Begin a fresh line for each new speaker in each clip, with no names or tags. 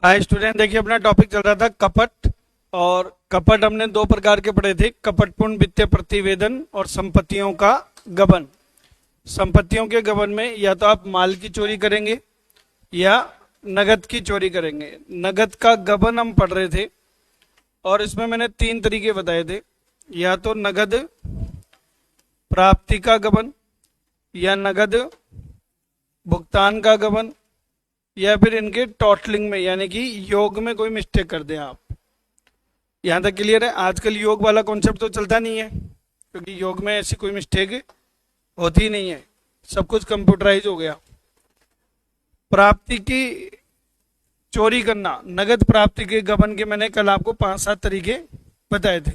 Hi student, देखिए अपना topic चल रहा था कपट। और कपट हमने दो प्रकार के पढ़े थे, कपटपूर्ण वित्तीय प्रतिवेदन और संपत्तियों का गबन। संपत्तियों के गबन में या तो आप माल की चोरी करेंगे या नगद की चोरी करेंगे। नगद का गबन हम पढ़ रहे थे और इसमें मैंने तीन तरीके बताए थे, या तो नगद प्राप्ति का गबन, या नगद भुगतान का गबन, या फिर इनके टोटलिंग में यानी कि योग में कोई मिस्टेक कर दें आप। यहां तक क्लियर है? आजकल योग वाला कॉन्सेप्ट तो चलता नहीं है, क्योंकि योग में ऐसी कोई मिस्टेक होती नहीं है, सब कुछ कंप्यूटराइज हो गया। प्राप्ति की चोरी करना, नगद प्राप्ति के गबन के मैंने कल आपको 5-7 तरीके बताए थे।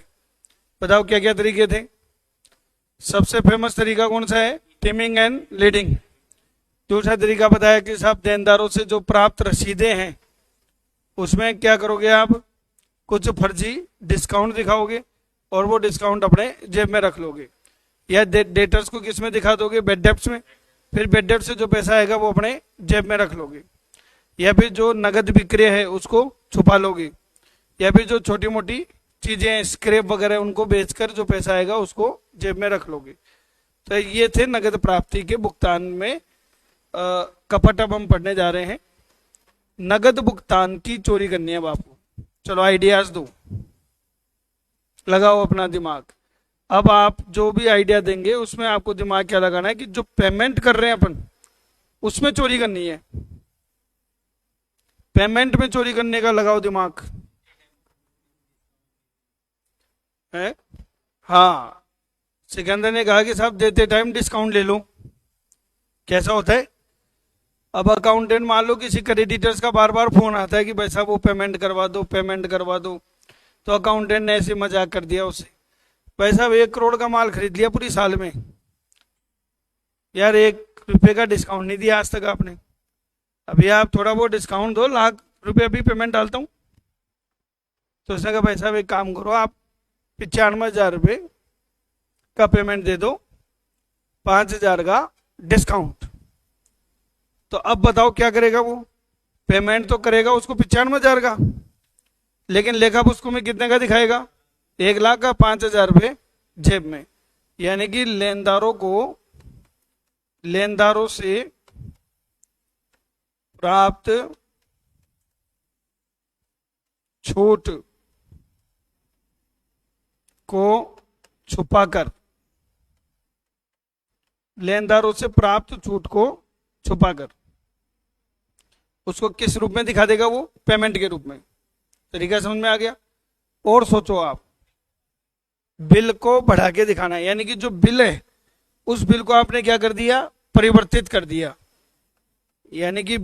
बताओ क्या क्या तरीके थे। सबसे फेमस तरीका कौन सा है? Timing and leading. दूसरा तरीका बताया कि साहब देनदारों से जो प्राप्त रसीदें हैं उसमें क्या करोगे आप? कुछ फर्जी डिस्काउंट दिखाओगे और वो डिस्काउंट अपने जेब में रख लोगे, या डेटर्स को किस में दिखा दोगे? बेड डेप्ट में। फिर बेड डेप्ट से जो पैसा आएगा वो अपने जेब में रख लोगे, या फिर जो नगद विक्रय है उसको छुपा लोगे, या फिर जो छोटी मोटी चीजें स्क्रैप वगैरह उनको बेचकर जो पैसा आएगा उसको जेब में रख लोगे। तो ये थे नगद प्राप्ति के भुगतान में कपट। अब हम पढ़ने जा रहे हैं नगद भुगतान की चोरी करनी है अब आपको। चलो आइडियाज दो, लगाओ अपना दिमाग। अब आप जो भी आइडिया देंगे उसमें आपको दिमाग क्या लगाना है कि जो पेमेंट कर रहे हैं अपन उसमें चोरी करनी है। पेमेंट में चोरी करने का लगाओ दिमाग है। हाँ, सिकंदर ने कहा कि साहब देते टाइम डिस्काउंट ले लो। कैसा होता है? अब अकाउंटेंट मान लो किसी क्रेडिटर्स का बार बार फोन आता है कि भाई साहब वो पेमेंट करवा दो, पेमेंट करवा दो। तो अकाउंटेंट ने ऐसे मजाक कर दिया उससे, भाई साहब 1 करोड़ का माल खरीद लिया पूरी साल में, यार 1 रुपये का डिस्काउंट नहीं दिया आज तक आपने, अभी आप थोड़ा बहुत डिस्काउंट दो, लाख रुपये अभी पेमेंट डालता हूँ। तो उसने कहा भाई साहब एक काम करो, आप 95,000 रुपये का पेमेंट दे दो, 5,000 का डिस्काउंट। तो अब बताओ क्या करेगा वो? पेमेंट तो करेगा उसको 95,000 का, लेकिन लेखा पुस्तकों में कितने का दिखाएगा? 1 लाख का। 5,000 रुपये जेब में। यानी कि लेनदारों से प्राप्त छूट को छुपाकर, लेनदारों से प्राप्त छूट को छुपाकर उसको किस रूप में दिखा देगा वो? पेमेंट के रूप में। तरीका समझ में आ गया? और सोचो आप, बिल को बढ़ा के दिखाना है, यानी कि जो बिल है उस बिल को आपने क्या कर दिया? परिवर्तित कर दिया। यानी कि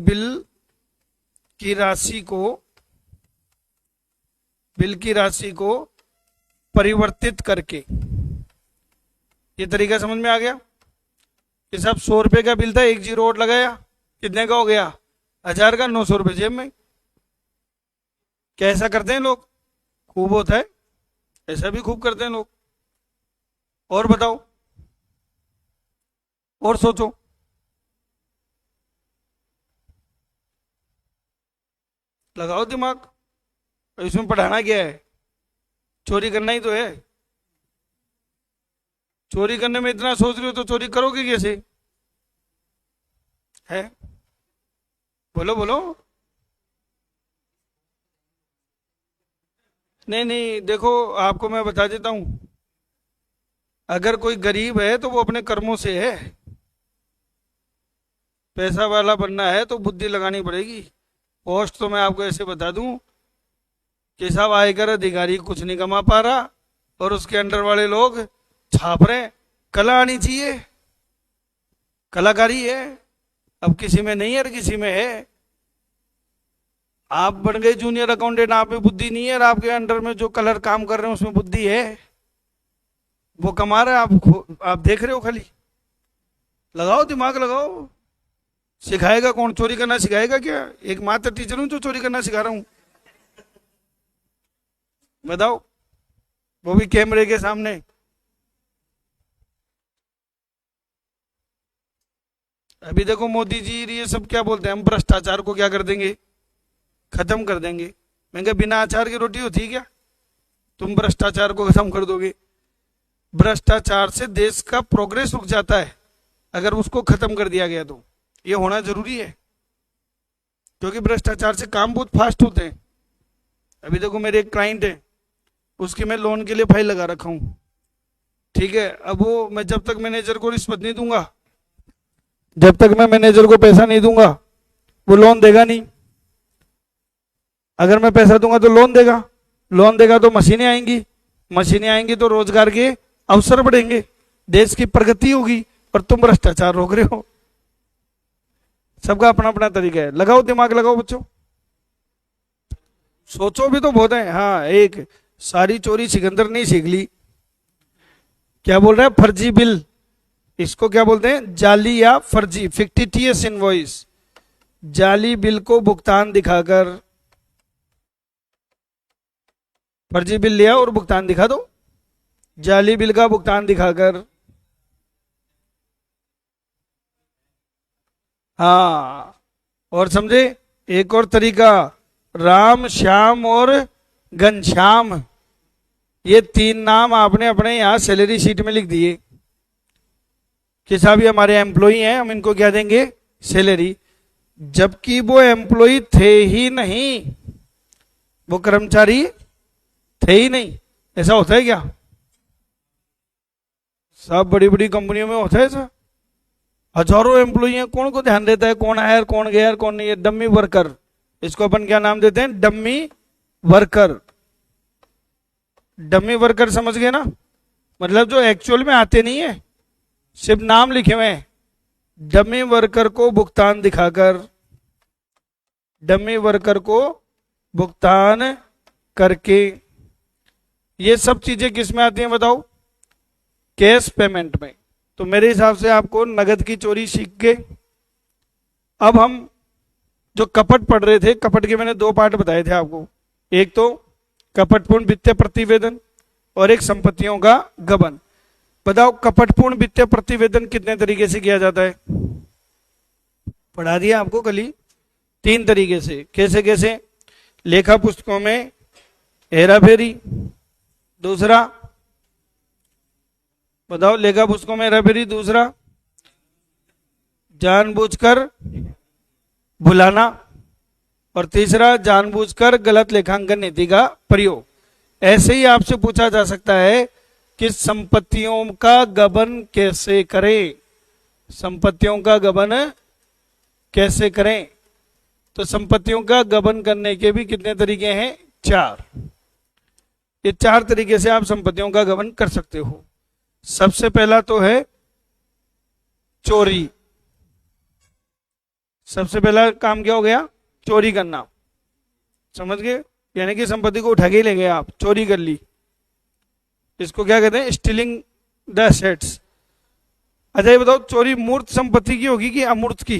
की राशि को बिल की राशि को परिवर्तित करके। ये तरीका समझ में आ गया? कि साहब 100 रुपये का बिल था, एक जीरो और लगाया, कितने का हो गया? 1,000 का। 900 रुपये जेब में। क्या ऐसा करते हैं लोग? खूब होता है, ऐसा भी खूब करते हैं लोग। और बताओ, और सोचो। लगाओ दिमाग। इसमें पढ़ाना क्या है? चोरी करना ही तो है। चोरी करने में इतना सोच रहे हो तो चोरी करोगे कैसे? है? बोलो बोलो। नहीं नहीं, देखो आपको मैं बता देता हूं, अगर कोई गरीब है तो वो अपने कर्मों से है, पैसा वाला बनना है तो बुद्धि लगानी पड़ेगी। पोस्ट तो मैं आपको ऐसे बता दूं कि साहब आयकर अधिकारी कुछ नहीं कमा पा रहा और उसके अंडर वाले लोग छाप रहे। कला आनी चाहिए, कलाकारी है। अब किसी में नहीं है और किसी में है। आप बन गए जूनियर अकाउंटेंट, आप में बुद्धि नहीं है, और आपके अंडर में जो कलर काम कर रहे हैं उसमें बुद्धि है, वो कमा रहा है, आप देख रहे हो खाली। लगाओ दिमाग, लगाओ। सिखाएगा कौन? चोरी करना सिखाएगा क्या? एक मात्र टीचर हूं जो चोरी करना सिखा रहा हूं, बताओ, वो भी कैमरे के सामने। अभी देखो मोदी जी ये सब क्या बोलते हैं, हम भ्रष्टाचार को क्या कर देंगे, खत्म कर देंगे। मैं कहा बिना अचार की रोटी होती है क्या? तुम भ्रष्टाचार को खत्म कर दोगे? भ्रष्टाचार से देश का प्रोग्रेस रुक जाता है अगर उसको खत्म कर दिया गया तो। ये होना जरूरी है, क्योंकि भ्रष्टाचार से काम बहुत फास्ट होते हैं। अभी देखो मेरे एक क्लाइंट है, उसकी मैं लोन के लिए फाइल लगा रखा हूं, ठीक है। अब वो मैं जब तक मैनेजर को रिश्वत नहीं दूंगा, जब तक मैं मैनेजर को पैसा नहीं दूंगा, वो लोन देगा नहीं। अगर मैं पैसा दूंगा तो लोन देगा, लोन देगा तो मशीनें आएंगी, मशीनें आएंगी तो रोजगार के अवसर बढ़ेंगे, देश की प्रगति होगी, और तुम भ्रष्टाचार रोक रहे हो। सबका अपना अपना तरीका है। लगाओ दिमाग, लगाओ बच्चों, सोचो भी तो बहुत है। हाँ, एक सारी चोरी सिकंदर नहीं सीख ली। क्या बोल रहा है? फर्जी बिल, इसको क्या बोलते हैं? जाली या फर्जी, फिक्टिटियस इनवॉइस। जाली बिल को भुगतान दिखाकर, फर्जी बिल लिया और भुगतान दिखा दो, जाली बिल का भुगतान दिखाकर। हाँ, और समझे? एक और तरीका, राम, श्याम और घनश्याम, ये 3 नाम आपने अपने यहां सैलरी शीट में लिख दिए कि साहब ये हमारे एम्प्लॉई हैं, हम इनको क्या देंगे? सैलरी। जबकि वो एम्प्लॉई थे ही नहीं, वो कर्मचारी थे ही नहीं। ऐसा होता है क्या? सब बड़ी बड़ी कंपनियों में होता है ऐसा। हजारों एम्प्लॉई हैं, कौन को ध्यान देता है कौन आया कौन गया कौन नहीं है? डम्मी वर्कर, इसको अपन क्या नाम देते हैं? Dummy worker. डम्मी वर्कर समझ गए ना? मतलब जो एक्चुअल में आते नहीं है, सिर्फ नाम लिखे हुए हैं। डम्मी वर्कर को भुगतान दिखाकर, डम्मी वर्कर को भुगतान करके। ये सब चीजें किस में आती हैं बताओ? कैश पेमेंट में। तो मेरे हिसाब से आपको नगद की चोरी सीख गए। अब हम जो कपट पढ़ रहे थे, कपट के मैंने 2 पार्ट बताए थे आपको। एक तो कपटपूर्ण वित्तीय प्रतिवेदन और एक संपत्तियों का गबन। बताओ कपटपूर्ण वित्तीय प्रतिवेदन कितने तरीके से किया जाता है? पढ़ा दिया आपको कल ही, 3 तरीके से। कैसे कैसे? लेखा पुस्तकों में हेरा फेरी, दूसरा बताओ लेखा पुस्तकों में हेरा फेरी, दूसरा जानबूझकर भुलाना, और तीसरा जानबूझकर गलत लेखांकन नीति का प्रयोग। ऐसे ही आपसे पूछा जा सकता है कि संपत्तियों का गबन कैसे करें? संपत्तियों का गबन कैसे करें? तो संपत्तियों का गबन करने के भी कितने तरीके हैं? 4। ये 4 तरीके से आप संपत्तियों का गबन कर सकते हो। सबसे पहला तो है चोरी। सबसे पहला काम क्या हो गया? चोरी करना। समझ गए? यानी कि संपत्ति को उठा के ही ले गए आप, चोरी कर ली। इसको क्या कहते हैं? Stealing the assets. अच्छा ये बताओ, चोरी मूर्त संपत्ति की होगी कि अमूर्त की?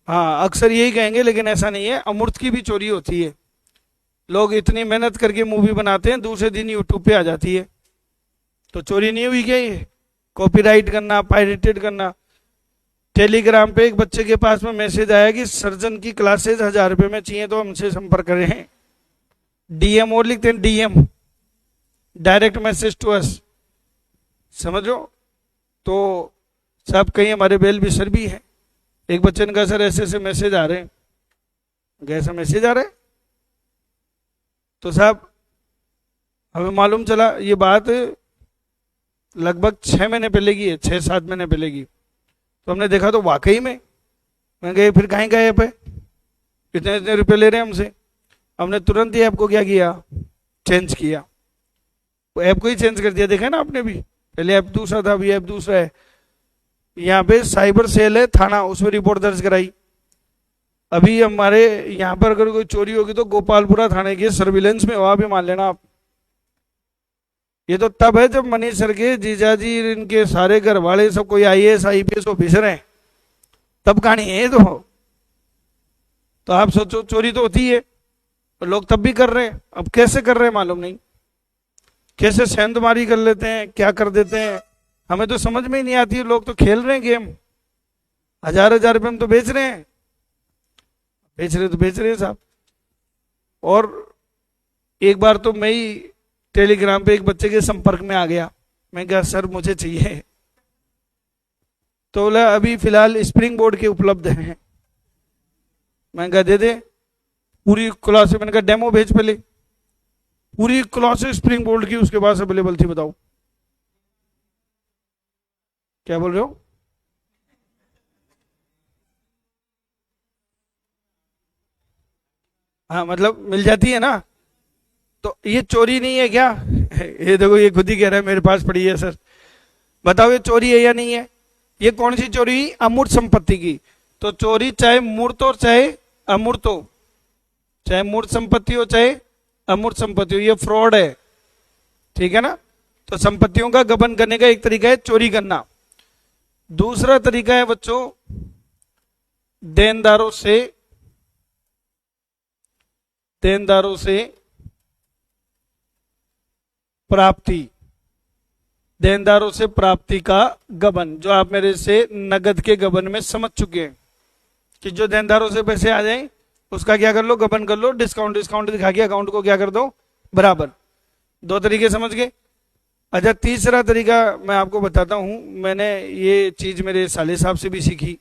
हाँ, अक्सर यही कहेंगे, लेकिन ऐसा नहीं है, अमूर्त की भी चोरी होती है। लोग इतनी मेहनत करके मूवी बनाते हैं, दूसरे दिन यूट्यूब पे आ जाती है। तो चोरी नहीं हुई क्या ये? कॉपीराइट करना, पायरेटेड करना। टेलीग्राम पे एक बच्चे के पास में मैसेज आया कि सर्जन की क्लासेस 1000 रुपये में चाहिए तो हमसे संपर्क करें। डीएम और लिखते हैं, DM, direct message to us. समझ लो? तो सब कहीं हमारे बेल विसर भी है। एक बच्चे ने कहा सर ऐसे ऐसे मैसेज आ रहे हैं। ऐसा मैसेज आ रहा है? तो साहब हमें मालूम चला ये बात लगभग 6 महीने पहले की है, 6-7 महीने पहले की। तो हमने देखा तो वाकई में, मैं गए फिर कहीं गए पे इतने इतने रुपए ले रहे हैं हमसे। हमने तुरंत ही ऐप को क्या किया? चेंज किया। वो ऐप को ही चेंज कर दिया। देखा ना आपने भी, पहले ऐप दूसरा था, अभी ऐप दूसरा है। यहाँ पे साइबर सेल है थाना, उसमें रिपोर्ट दर्ज कराई। अभी हमारे यहाँ पर अगर कोई चोरी होगी तो गोपालपुरा थाने के सर्विलेंस में, वहां भी मान लेना आप। ये तो तब है जब मनीष सर के जीजाजी, इनके सारे घर वाले सब कोई आईएएस आईपीएस ऑफिसर हैं, तब कहानी है ये तो आप सोचो, चोरी तो होती है और लोग तब भी कर रहे हैं। अब कैसे कर रहे हैं मालूम नहीं, कैसे सेंधमारी कर लेते हैं, क्या कर देते हैं, हमें तो समझ में ही नहीं आती है। लोग तो खेल रहे हैं गेम, 1000-1000 रुपये में तो बेच रहे हैं, बेच रहे तो बेच रहे हैं साहब। और एक बार तो मैं ही टेलीग्राम पे एक बच्चे के संपर्क में आ गया। मैं कहा सर मुझे चाहिए, तो बोला अभी फिलहाल स्प्रिंग बोर्ड के उपलब्ध हैं। मैं कहा दे दे, पूरी क्लास, मैंने कहा डेमो भेज पहले, पूरी क्लास स्प्रिंग बोर्ड की उसके पास अवेलेबल थी। बताओ क्या बोल रहे हो? हाँ मतलब मिल जाती है ना, तो ये चोरी नहीं है क्या? ये देखो ये खुद ही कह रहा है मेरे पास पड़ी है सर। बताओ ये चोरी है या नहीं है? ये कौन सी चोरी हुई? अमूर्त संपत्ति की। तो चोरी चाहे मूर्त हो चाहे अमूर्त हो, चाहे मूर्त संपत्ति हो चाहे अमूर्त संपत्ति हो, ये फ्रॉड है। ठीक है ना? तो संपत्तियों का गबन करने का एक तरीका है चोरी करना। दूसरा तरीका है बच्चों देनदारों से, देनदारों से प्राप्ति, देनदारों से प्राप्ति का गबन, जो आप मेरे से नगद के गबन में समझ चुके हैं कि जो देनदारों से पैसे आ जाएं उसका क्या कर लो, गबन कर लो, डिस्काउंट डिस्काउंट दिखा के अकाउंट को क्या कर दो, बराबर। दो तरीके समझ गए। अच्छा तीसरा तरीका मैं आपको बताता हूं, मैंने ये चीज मेरे साले साहब से भी सीखी।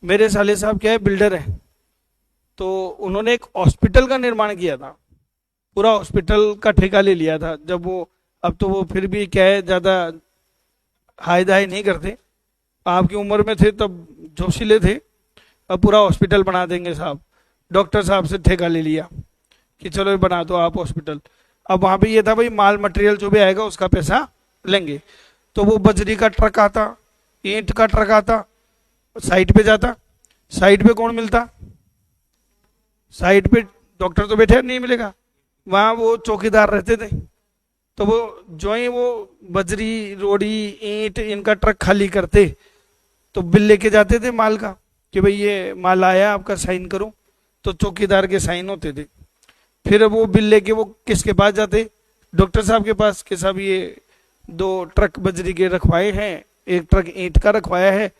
मेरे साले साहब क्या है, बिल्डर है, तो उन्होंने एक हॉस्पिटल का निर्माण किया था, पूरा हॉस्पिटल का ठेका ले लिया था। जब वो, अब तो वो फिर भी क्या है ज्यादा हाय दाय नहीं करते, आपकी उम्र में थे तब जोशीले थे, अब पूरा हॉस्पिटल बना देंगे साहब। डॉक्टर साहब से ठेका ले लिया कि चलो ये बना दो आप हॉस्पिटल। अब वहां पे ये था भाई माल मटेरियल जो भी आएगा उसका पैसा लेंगे। तो वो बजरी का ट्रक आता, ईंट का ट्रक आता, साइट पे जाता। साइट पे कौन मिलता? साइट पे डॉक्टर तो बैठे नहीं मिलेगा, वहां वो चौकीदार रहते थे। तो वो जो ही वो बजरी रोड़ी ईंट इनका ट्रक खाली करते तो बिल लेके जाते थे माल का कि भाई ये माल आया आपका साइन करो, तो चौकीदार के साइन होते थे। फिर वो बिल लेके वो किसके पास जाते? डॉक्टर साहब के पास कि साहब ये 2 ट्रक बजरी के रखवाए हैं, 1 ट्रक ईंट का रखवाया है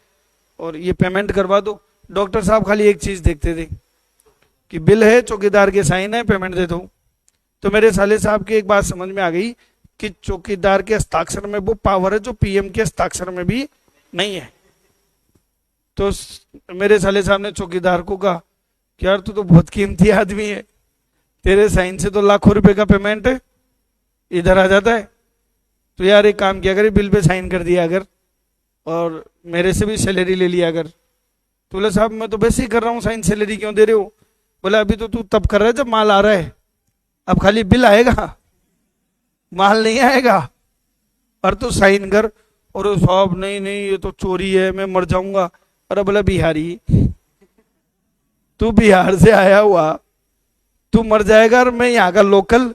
और ये पेमेंट करवा दो। डॉक्टर साहब खाली एक चीज देखते थे कि बिल है, चौकीदार के साइन है, पेमेंट दे दो। तो मेरे साले साहब की एक बात समझ में आ गई कि चौकीदार के हस्ताक्षर में वो पावर है जो पीएम के हस्ताक्षर में भी नहीं है। तो मेरे साले साहब ने चौकीदार को कहा कि यार तू तो बहुत कीमती आदमी है, तेरे साइन से तो लाखों रुपए का पेमेंट इधर आ जाता है, तो यार एक काम किया कर, बिल पे साइन कर दिया अगर और मेरे से भी सैलरी ले लिया अगर। तो बोला साहब मैं तो वैसे ही कर रहा हूँ साइन, सैलरी क्यों दे रहे हो? बोला अभी तो तू तब कर रहा है जब माल आ रहा है, अब खाली बिल आएगा माल नहीं आएगा, और तू साइन कर। और साहब नहीं नहीं ये तो चोरी है, मैं मर जाऊंगा। अरे बोला बिहारी, तू बिहार से आया हुआ, तू मर जाएगा और मैं यहाँ का लोकल।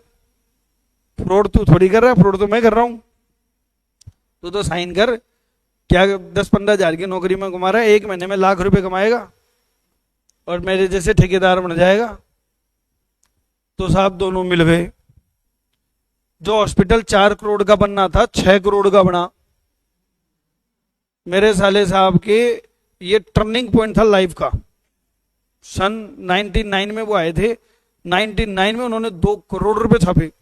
फ्रॉड तू थोड़ी कर रहा है, फ्रॉड तो मैं कर रहा हूं। तू तो साइन कर, क्या 10-15 हजार की नौकरी में कमा रहा है, 1 महीने में लाख रुपए कमाएगा और मेरे जैसे ठेकेदार बन जाएगा। तो साहब दोनों मिल गए, जो हॉस्पिटल 4 करोड़ का बनना था 6 करोड़ का बना। मेरे साले साहब के ये टर्निंग पॉइंट था लाइफ का। सन 99 में वो आए थे, 99 में उन्होंने 2 करोड़ रुपए छापे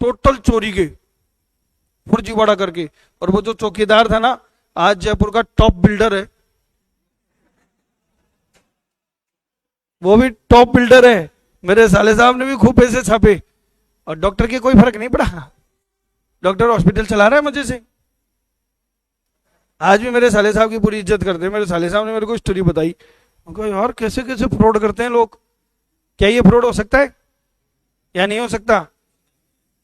टोटल चोरी के, फर्जीवाड़ा करके। और वो जो चौकीदार था ना, आज जयपुर का टॉप बिल्डर है, वो भी टॉप बिल्डर है। मेरे साले साहब ने भी खूब पैसे छापे और डॉक्टर के कोई फर्क नहीं पड़ा, डॉक्टर हॉस्पिटल चला रहा है मजे से। आज भी मेरे साले साहब की पूरी इज्जत करते हैं। मेरे साले साहब ने मेरे को स्टोरी बताई, यार कैसे कैसे फ्रॉड करते हैं लोग। क्या ये फ्रॉड हो सकता है या नहीं हो सकता?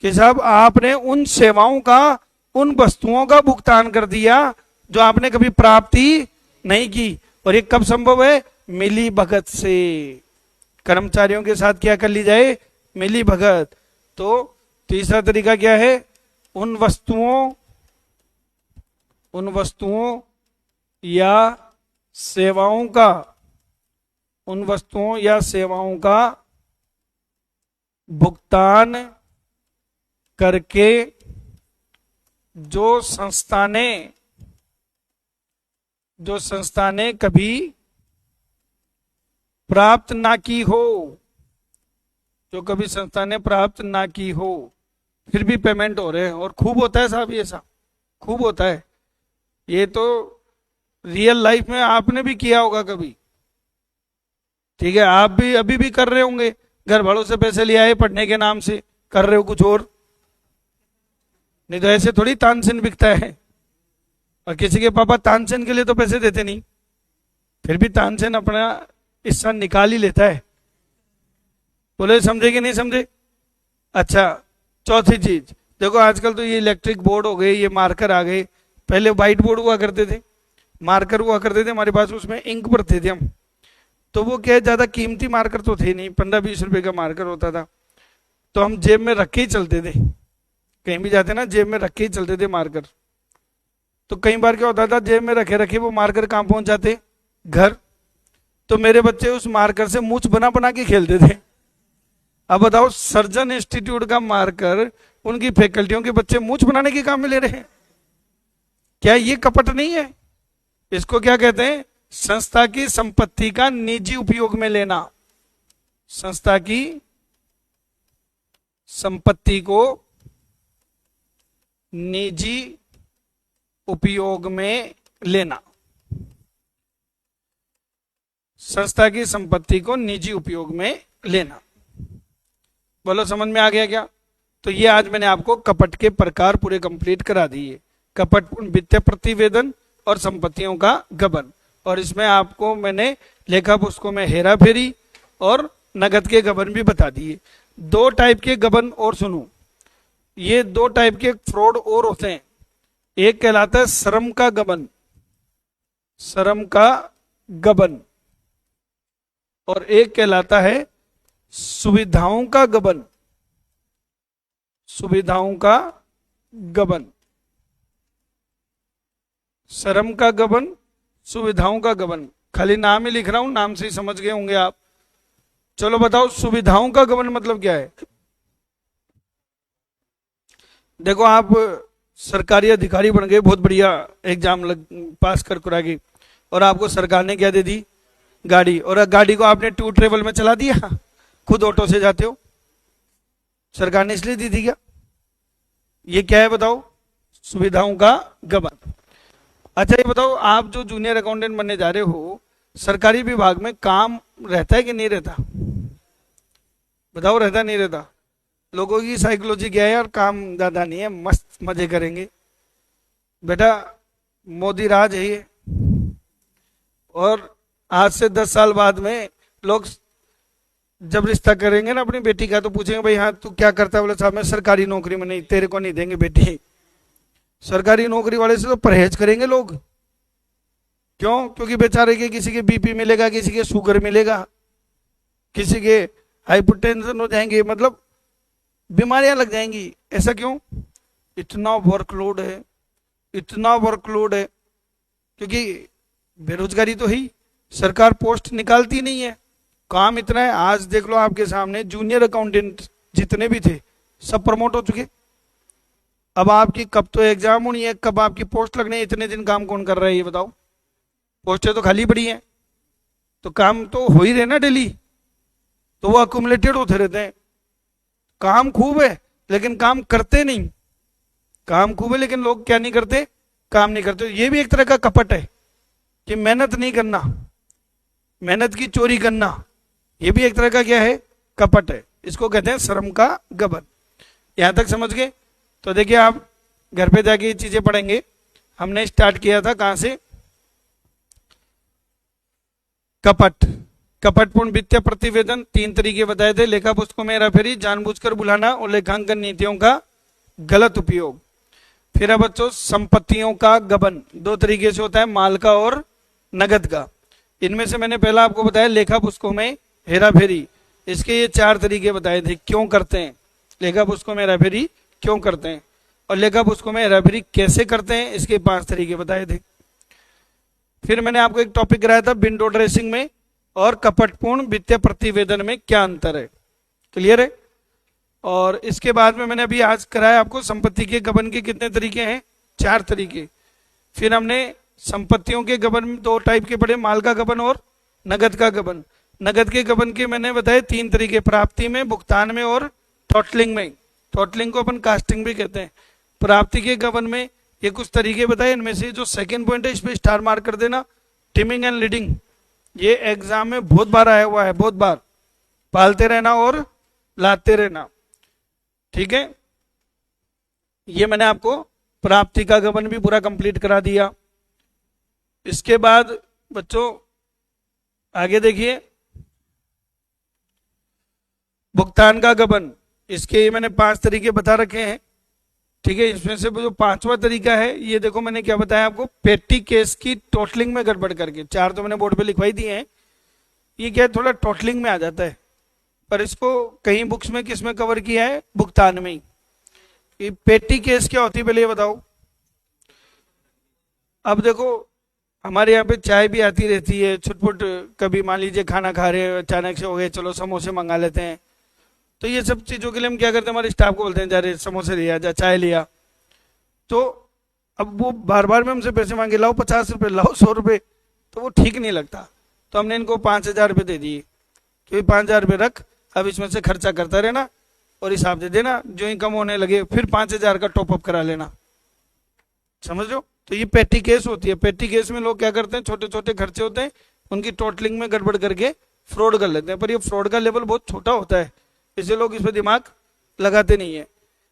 कि साहब आपने उन सेवाओं का, उन वस्तुओं का भुगतान कर दिया जो आपने कभी प्राप्ति नहीं की। और ये कब संभव है? मिली भगत से। कर्मचारियों के साथ क्या कर ली जाए? मिली भगत। तो तीसरा तरीका क्या है? उन वस्तुओं या सेवाओं का, उन वस्तुओं या सेवाओं का भुगतान करके जो संस्था ने कभी प्राप्त ना की हो, जो कभी संस्था ने प्राप्त ना की हो, फिर भी पेमेंट हो रहे हैं। और खूब होता है साहब, ये ऐसा खूब होता है। ये तो रियल लाइफ में आपने भी किया होगा कभी। ठीक है, आप भी अभी भी कर रहे होंगे, घर वालों से पैसे ले आए पढ़ने के नाम से, कर रहे हो कुछ और। नहीं तो ऐसे थोड़ी तानसेन बिकता है। और किसी के पापा तानसेन के लिए तो पैसे देते नहीं, फिर भी तानसेन अपना हिस्सा निकाल ही लेता है। बोले समझे कि नहीं समझे? अच्छा, चौथी चीज देखो, आजकल तो ये इलेक्ट्रिक बोर्ड हो गए, ये मार्कर आ गए। पहले व्हाइट बोर्ड हुआ करते थे, मार्कर हुआ करते थे हमारे पास, उसमें इंक भरते थे हम। तो वो क्या है, ज्यादा कीमती मार्कर तो थे नहीं, 15-20 रुपए का मार्कर होता था। तो हम जेब में रख के ही चलते थे, कहीं भी जाते ना जेब में रख के ही चलते थे मार्कर। तो कई बार क्या होता था, जेब में रखे रखे वो मार्कर कहाँ पहुंच जाते, घर। तो मेरे बच्चे उस मार्कर से मूछ बना बना के खेलते थे। अब बताओ, सर्जन इंस्टीट्यूट का मार्कर उनकी फैकल्टियों के बच्चे मूछ बनाने के काम में ले रहे हैं। क्या ये कपट नहीं है? इसको क्या कहते हैं? संस्था की संपत्ति का निजी उपयोग में लेना। संस्था की संपत्ति को निजी उपयोग में लेना। संस्था की संपत्ति को निजी उपयोग में लेना। बोलो समझ में आ गया क्या? तो ये आज मैंने आपको कपट के प्रकार पूरे कंप्लीट करा दिए। कपटपूर्ण वित्तीय प्रतिवेदन और संपत्तियों का गबन। और इसमें आपको मैंने लेखा पुस्तकों में हेरा फेरी और नगद के गबन भी बता दिए। दो टाइप के गबन और सुनो, ये दो टाइप के फ्रॉड और होते हैं। एक कहलाता है श्रम का गबन, श्रम का गबन, और एक कहलाता है सुविधाओं का गबन, सुविधाओं का गबन। श्रम का गबन, सुविधाओं का गबन, खाली नाम ही लिख रहा हूं, नाम से ही समझ गए होंगे आप। चलो बताओ, सुविधाओं का गबन मतलब क्या है? देखो, आप सरकारी अधिकारी बन गए, बहुत बढ़िया एग्जाम पास कर करा के, और आपको सरकार ने क्या दे दी? गाड़ी। और गाड़ी को आपने टू ट्रेवल में चला दिया, खुद ऑटो से जाते हो, सरकार ने इसलिए दी थी क्या? ये क्या है बताओ? सुविधाओं का गबन। अच्छा ये बताओ, आप जो जूनियर अकाउंटेंट बनने जा रहे हो, सरकारी विभाग में काम रहता है कि नहीं रहता? बताओ, रहता नहीं रहता? लोगों की साइकोलॉजी क्या है यार, काम ज्यादा नहीं है, मस्त मजे करेंगे। बेटा मोदी राज है ये, और आज से 10 साल बाद में लोग जब रिश्ता करेंगे ना अपनी बेटी का, तो पूछेंगे भाई हाँ तू क्या करता है? बोले साहब मैं सरकारी नौकरी में। नहीं, तेरे को नहीं देंगे बेटी। सरकारी नौकरी वाले से तो परहेज करेंगे लोग। क्यों? क्योंकि बेचारे के किसी के बीपी मिलेगा, किसी के शुगर मिलेगा, किसी के हाइपरटेंशन हो जाएंगे, मतलब बीमारियां लग जाएंगी। ऐसा क्यों? इतना वर्कलोड है, इतना वर्कलोड है, क्योंकि बेरोजगारी तो ही, सरकार पोस्ट निकालती नहीं है, काम इतना है। आज देख लो आपके सामने, जूनियर अकाउंटेंट जितने भी थे सब प्रमोट हो चुके। अब आपकी कब तो एग्जाम होनी है, कब आपकी पोस्ट लगनी है, इतने दिन काम कौन कर रहा है ये बताओ? पोस्टें तो खाली पड़ी हैं, तो काम तो हो ही रहे ना डेली, तो वो अकुमुलेटेड होते रहते हैं। काम खूब है लेकिन काम करते नहीं, काम खूब है लेकिन लोग क्या नहीं करते? काम नहीं करते। ये भी एक तरह का कपट है कि मेहनत नहीं करना, मेहनत की चोरी करना, ये भी एक तरह का क्या है? कपट है। इसको कहते हैं श्रम का गबन। यहां तक समझ गए? तो देखिए, आप घर पे जाके ये चीजें पढ़ेंगे। हमने स्टार्ट किया था कहां से? कपट, कपटपूर्ण वित्तीय प्रतिवेदन, 3 तरीके बताए थे। लेखा पुस्तकों में हेराफेरी, जानबूझकर बुलाना और लेखांकन नीतियों का गलत उपयोग। फिर अब बच्चों, संपत्तियों का गबन 2 तरीके से होता है, माल का और नगद का। इनमें से मैंने पहला आपको बताया लेखा पुस्तकों में हेराफेरी, इसके ये 4 तरीके बताए थे, क्यों करते हैं लेखा पुस्तकों में हेराफेरी, क्यों करते हैं, और लेखा पुस्तकों में हेराफेरी कैसे करते हैं, इसके 5 तरीके बताए थे। फिर मैंने आपको एक टॉपिक कराया था, विंडो ड्रेसिंग में और कपटपूर्ण वित्तीय प्रतिवेदन में क्या अंतर है। क्लियर है? और इसके बाद में मैंने अभी आज कराया आपको संपत्ति के गबन के कितने तरीके हैं? 4 तरीके। फिर हमने संपत्तियों के गबन में 2 टाइप के पढ़े, माल का गबन और नगद का गबन। नगद के गबन के मैंने बताए 3 तरीके, प्राप्ति में, भुगतान में और टोटलिंग में। टोटलिंग को अपन कास्टिंग भी कहते हैं। प्राप्ति के गबन में ये कुछ तरीके बताए, इनमें से जो सेकंड पॉइंट है इस पे स्टार मार्क कर देना, टिमिंग एंड लीडिंग। ये एग्जाम में बहुत बार आया हुआ है, बहुत बार। पालते रहना और लाते रहना, ठीक है। ये मैंने आपको प्राप्ति का गबन भी पूरा कंप्लीट करा दिया। इसके बाद बच्चों आगे देखिए, भुगतान का गबन, इसके ये मैंने 5 तरीके बता रखे हैं, ठीक है। इसमें से जो 5वां तरीका है, ये देखो मैंने क्या बताया आपको, पेटी केस की टोटलिंग में गड़बड़ करके। 4 तो मैंने बोर्ड पे लिखवाई दिए हैं, ये क्या है थोड़ा टोटलिंग में आ जाता है, पर इसको कहीं बुक्स में किस में कवर किया है, भुगतान में ही। ये पेटी केस क्या होती है पहले ये बताओ। अब देखो हमारे यहाँ पे चाय भी आती रहती है, छुटपुट, कभी मान लीजिए खाना खा रहे हैं, अचानक से हो गए चलो समोसे मंगा लेते हैं, तो ये सब चीज़ों के लिए हम क्या करते हैं, हमारे स्टाफ को बोलते हैं जा रहे समोसे लिया, जा चाय लिया। तो अब वो बार बार में हमसे पैसे मांगे, लाओ 50 रुपये, लाओ 100 रुपये, तो वो ठीक नहीं लगता। तो हमने इनको 5,000 रुपये दे दिए, क्योंकि 5,000 रुपये रख, अब इसमें से खर्चा करता रहना और हिसाब दे देना, जो ही कम होने लगे फिर 5,000 का टॉपअप करा लेना, समझ लो। तो ये पेटी केस होती है। पेटी केस में लोग क्या करते हैं, छोटे छोटे खर्चे होते हैं, उनकी टोटलिंग में गड़बड़ करके फ्रॉड कर लेते हैं, पर ये फ्रॉड का लेवल बहुत छोटा होता है, इसलिए लोग इस पर दिमाग लगाते नहीं है।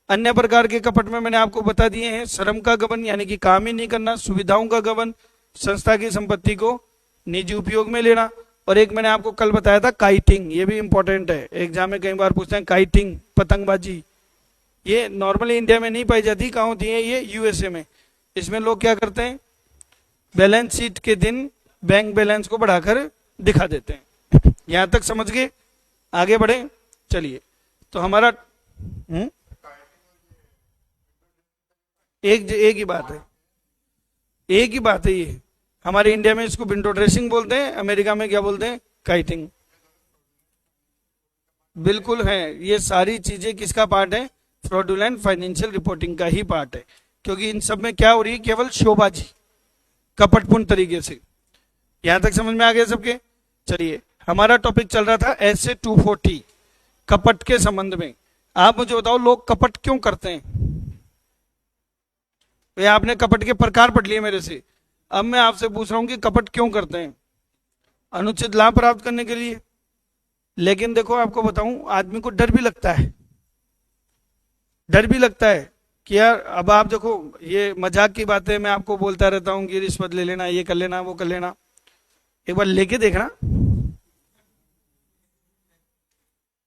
अन्य प्रकार के कपट में मैंने आपको बता दिए हैं, श्रम का गबन यानी कि काम ही नहीं करना, सुविधाओं का गबन, संस्था की संपत्ति को निजी उपयोग में लेना, और एक मैंने आपको कल बताया था काइटिंग, ये भी इंपॉर्टेंट है, एग्जाम में कई बार पूछते हैं काइटिंग, पतंगबाजी। ये नॉर्मली इंडिया में नहीं पाई जाती, कहाँ होती है, ये यूएसए में। इसमें लोग क्या करते हैं, बैलेंस शीट के दिन बैंक बैलेंस को बढ़ाकर दिखा देते हैं। यहां तक समझ गए, आगे बढ़े चलिए। तो हमारा एक ही बात है, एक ही बात है ये। हमारे इंडिया में इसको विंडो ड्रेसिंग बोलते हैं, अमेरिका में क्या बोलते हैं, काइटिंग। बिल्कुल है, ये सारी चीजें किसका पार्ट है, फ्रॉडुलेंट फाइनेंशियल रिपोर्टिंग का ही पार्ट है, क्योंकि इन सब में क्या हो रही है, केवल शोबाजी, कपटपूर्ण तरीके से। यहां तक समझ में आ गया सबके। चलिए, हमारा टॉपिक चल रहा था ऐसे 240 कपट के संबंध में। आप मुझे बताओ लोग कपट क्यों करते हैं। भाई आपने कपट के प्रकार पढ़ लिए मेरे से, अब मैं आपसे पूछ रहा हूं कि कपट क्यों करते हैं, अनुचित लाभ प्राप्त करने के लिए। लेकिन देखो आपको बताऊं, आदमी को डर भी लगता है, डर भी लगता है कि यार अब आप देखो, ये मजाक की बातें मैं आपको बोलता रहता हूँ कि रिश्वत ले लेना, ये कर लेना, वो कर लेना, एक बार लेके देखना,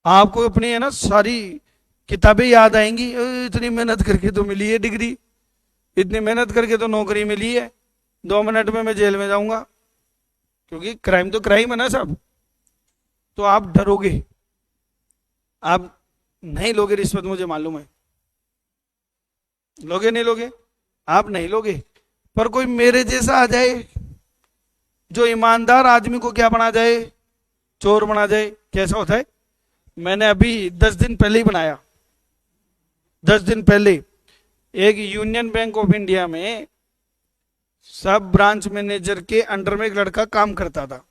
आपको अपनी है ना सारी किताबें याद आएंगी। इतनी मेहनत करके तो मिली है डिग्री, इतनी मेहनत करके तो नौकरी मिली है, 2 मिनट में मैं जेल में जाऊंगा, क्योंकि क्राइम तो क्राइम है ना सब। तो आप डरोगे, आप नहीं लोगे रिश्वत, मुझे मालूम है, लोगे नहीं लोगे, आप नहीं लोगे। पर कोई मेरे जैसा आ जाए जो ईमानदार आदमी को क्या बना जाए, चोर बना जाए, कैसा होता है। मैंने अभी 10 दिन पहले ही बनाया, 10 दिन पहले एक यूनियन बैंक ऑफ इंडिया में सब ब्रांच मैनेजर के अंडर में एक लड़का काम करता था।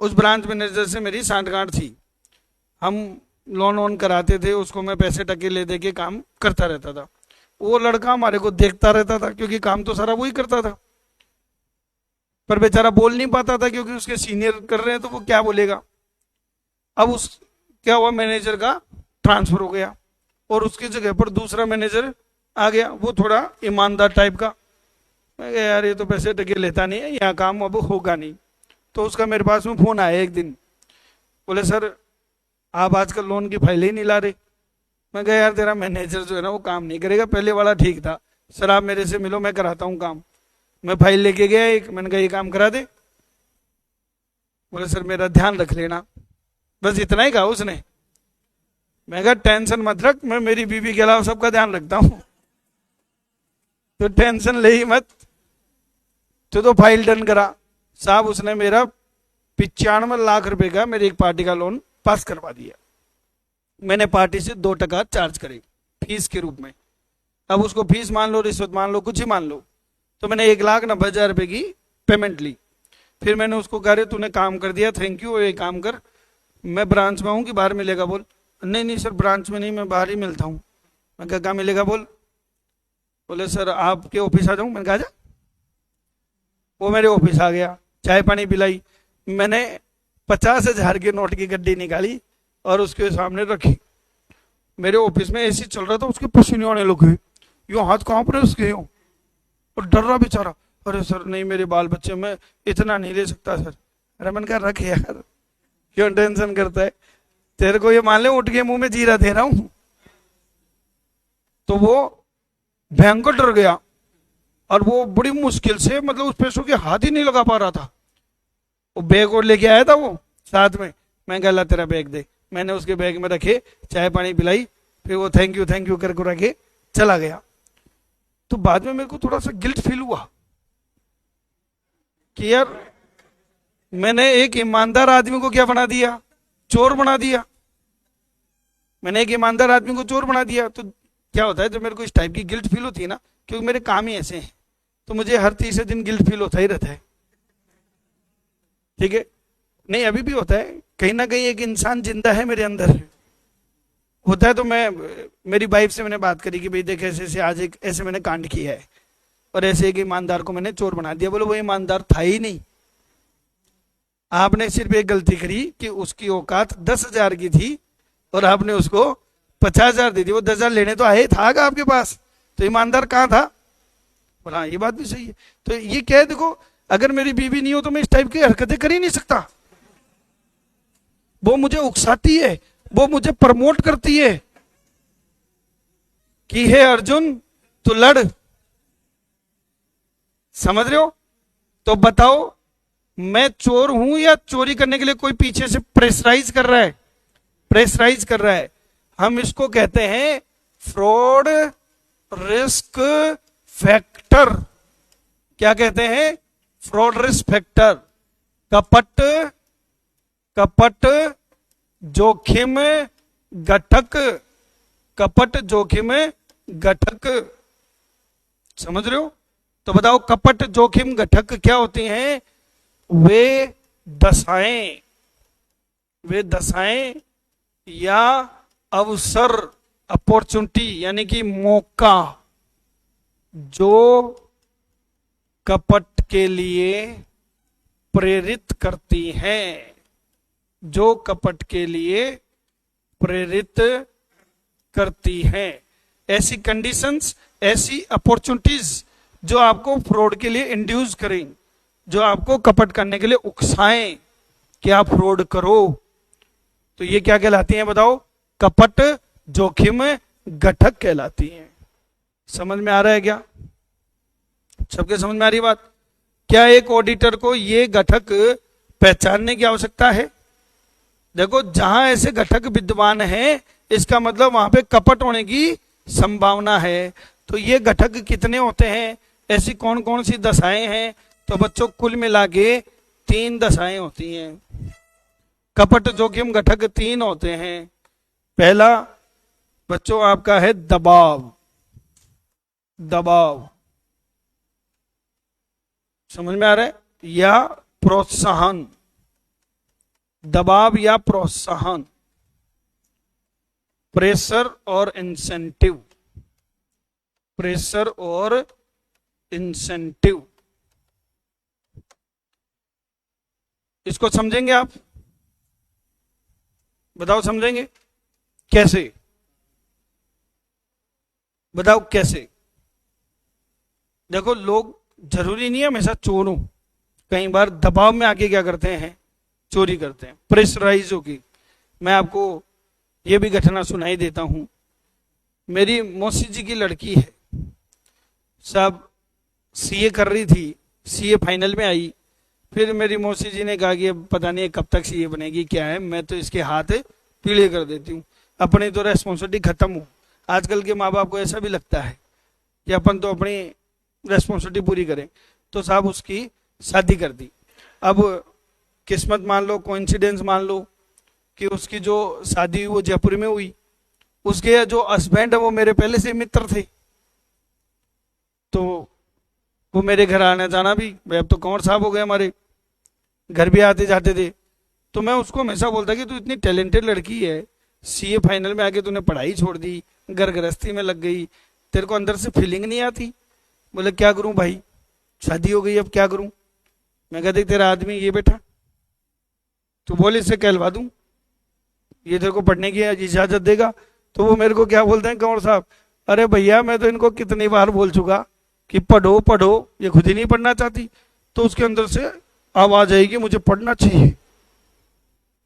उस ब्रांच मैनेजर से मेरी सांठगांठ थी, हम लोन वोन कराते थे, उसको मैं पैसे टके ले दे के काम करता रहता था। वो लड़का हमारे को देखता रहता था, क्योंकि काम तो सारा वही करता था, पर बेचारा बोल नहीं पाता था, क्योंकि उसके सीनियर कर रहे हैं तो वो क्या बोलेगा। अब उस क्या हुआ, मैनेजर का ट्रांसफर हो गया और उसकी जगह पर दूसरा मैनेजर आ गया, वो थोड़ा ईमानदार टाइप का। मैं कहा यार ये तो पैसे टके लेता नहीं है, यहाँ काम अब होगा नहीं। तो उसका मेरे पास में फोन आया एक दिन, बोले सर आप आजकल लोन की फाइल ही नहीं ला रहे। मैं कहा यार तेरा मैनेजर जो है ना वो काम नहीं करेगा, पहले वाला ठीक था, सर आप मेरे से मिलो, मैं कराता हूँ काम। मैं फाइल लेके गया एक, मैंने कहा ये काम करा दे। बोले सर मेरा ध्यान रख लेना, बस इतना ही कहा उसने। मैं कहा टेंशन मत रख, मैं मेरी बीवी के अलावा सबका ध्यान रखता हूँ, तो टेंशन ले ही मत। तो फाइल डन करा साहब, उसने मेरा 95 लाख रुपए का मेरी एक पार्टी का लोन पास करवा दिया। मैंने पार्टी से 2% चार्ज करे फीस के रूप में। अब उसको फीस मान लो, रिश्वत मान लो, कुछ ही मान लो, तो मैंने 1,90,000 रुपए की पेमेंट ली। फिर मैंने उसको कहा, रे तूने काम कर दिया, थैंक यू, ये काम कर, मैं ब्रांच में हूँ कि बाहर मिलेगा बोल। नहीं नहीं सर, ब्रांच में नहीं, मैं बाहर ही मिलता हूँ। मैं कहा, कहाँ मिलेगा बोल। बोले सर आपके ऑफिस आ जाऊँ। मैंने कहा जा। वो मेरे ऑफिस आ गया, चाय पानी पिलाई, मैंने 50,000 के नोट की गड्डी निकाली और उसके सामने रखी। मेरे ऑफिस में एसी चल रहा था, उसके पसीने आने लगे, यूं हाथ कांप रहे उसके यूं, और डर रहा बेचारा। अरे सर नहीं, मेरे बाल बच्चे, मैं इतना नहीं ले सकता सर। अरे मैंने कहा रख यार, क्यों टेंशन करता है, तेरे को ये मान ले उठ के मुंह में जीरा दे रहा हूं। तो वो भयंकर डर गया और वो बड़ी मुश्किल से, मतलब उस पैसों के हाथ ही नहीं लगा पा रहा था। वो बैग और लेके आया था वो साथ में। मैं कहा ला तेरा बैग दे। मैंने उसके बैग में रखे, चाय पानी पिलाई, फिर वो थैंक यू करके रखे चला गया। तो बाद में मेरे को थोड़ा सा गिल्ट फील हुआ कि यार मैंने एक ईमानदार आदमी को क्या बना दिया, चोर बना दिया। मैंने एक ईमानदार आदमी को चोर बना दिया। तो क्या होता है, जब मेरे को इस टाइप की गिल्ट फील होती है ना, क्योंकि मेरे काम ही ऐसे हैं, तो मुझे हर तीसरे दिन गिल्ट फील होता ही रहता है। ठीक है, नहीं अभी भी होता है, कहीं ना कहीं एक इंसान जिंदा है मेरे अंदर होता है। तो मैं, मेरी वाइफ से मैंने बात करी कि भाई देख ऐसे ऐसे आज एक ऐसे मैंने कांड किया है और ऐसे एक ईमानदार को मैंने चोर बना दिया। बोले वो ईमानदार था ही नहीं, आपने सिर्फ एक गलती करी कि उसकी औकात 10,000 की थी और आपने उसको 50,000 दे दी। वो 10,000 लेने तो आए था आपके पास, तो ईमानदार कहाँ था। बोला ये बात भी सही है। तो ये क्या है, देखो अगर मेरी बीवी नहीं हो तो मैं इस टाइप की हरकतें कर ही नहीं सकता। वो मुझे उकसाती है, वो मुझे प्रमोट करती है कि हे अर्जुन तू लड़। समझ रहे हो। तो बताओ मैं चोर हूं या चोरी करने के लिए कोई पीछे से प्रेशराइज कर रहा है, प्रेशराइज कर रहा है। हम इसको कहते हैं फ्रॉड रिस्क फैक्टर। क्या कहते हैं, फ्रॉड रिस्क फैक्टर। कपट, कपट जोखिम घटक, कपट जोखिम घटक। समझ रहे हो। तो बताओ कपट जोखिम घटक क्या होती हैं। वे दशाएं, वे दशाएं या अवसर, अपॉर्चुनिटी यानी कि मौका, जो कपट के लिए प्रेरित करती हैं, जो कपट के लिए प्रेरित करती हैं। ऐसी कंडीशंस, ऐसी अपॉर्चुनिटीज जो आपको फ्रॉड के लिए इंड्यूस करें, जो आपको कपट करने के लिए उकसाएं कि आप फ्रॉड करो। तो ये क्या कहलाती हैं बताओ, कपट जोखिम घटक कहलाती हैं। समझ में आ रहा है क्या, सबके समझ में आ रही बात। क्या एक ऑडिटर को ये घटक पहचानने की आवश्यकता है। देखो जहां ऐसे घटक विद्यमान हैं, इसका मतलब वहां पे कपट होने की संभावना है। तो ये घटक कितने होते हैं, ऐसी कौन कौन सी दशाएं हैं। तो बच्चों कुल मिला के 3 दशाएं होती हैं। कपट जोखिम घटक 3 होते हैं। पहला बच्चों आपका है दबाव, दबाव। समझ में आ रहा है, या प्रोत्साहन। दबाव या प्रोत्साहन, प्रेशर और इंसेंटिव, प्रेशर और इंसेंटिव। इसको समझेंगे आप, बताओ समझेंगे कैसे, बताओ कैसे। देखो लोग जरूरी नहीं है हमेशा चोर हो, कई बार दबाव में आके क्या करते हैं, चोरी करते हैं, प्रेशराइज होगी। मैं आपको ये भी घटना सुनाई देता हूं। मेरी मौसी जी की लड़की है, सब सीए कर रही थी, सीए फाइनल में आई। फिर मेरी मौसी जी ने कहा कि पता नहीं कब तक सीए बनेगी, क्या है, मैं तो इसके हाथ पीले कर देती हूँ, अपनी तो रेस्पॉन्सिबिलिटी खत्म हो। आजकल के माँ बाप को ऐसा भी लगता है कि अपन तो अपनी रेस्पॉन्सिबिलिटी पूरी करें। तो साहब उसकी शादी कर दी। अब किस्मत मान लो, कोइंसिडेंस मान लो कि उसकी जो शादी हुई वो जयपुर में हुई। उसके जो हस्बैंड है वो मेरे पहले से मित्र थे, तो वो मेरे घर आना जाना भी, अब तो कंवर साहब हो गए हमारे, घर भी आते जाते थे। तो मैं उसको हमेशा बोलता कि तू इतनी टैलेंटेड लड़की है, सीए फाइनल में आके तूने पढ़ाई छोड़ दी, घर गृहस्थी में लग गई, तेरे को अंदर से फीलिंग नहीं आती? बोले क्या करूं भाई, शादी हो गई अब क्या करूं? मैं कहा देख तेरा आदमी ये बैठा, तू बोल इससे कहलवा दूं, ये तेरे को पढ़ने की इजाजत देगा? तो वो मेरे को क्या बोलते हैं कंवर साहब, अरे भैया मैं तो इनको कितनी बार बोल चुका कि पढ़ो पढ़ो, ये खुद ही नहीं पढ़ना चाहती। तो उसके अंदर से आवाज आएगी मुझे पढ़ना चाहिए,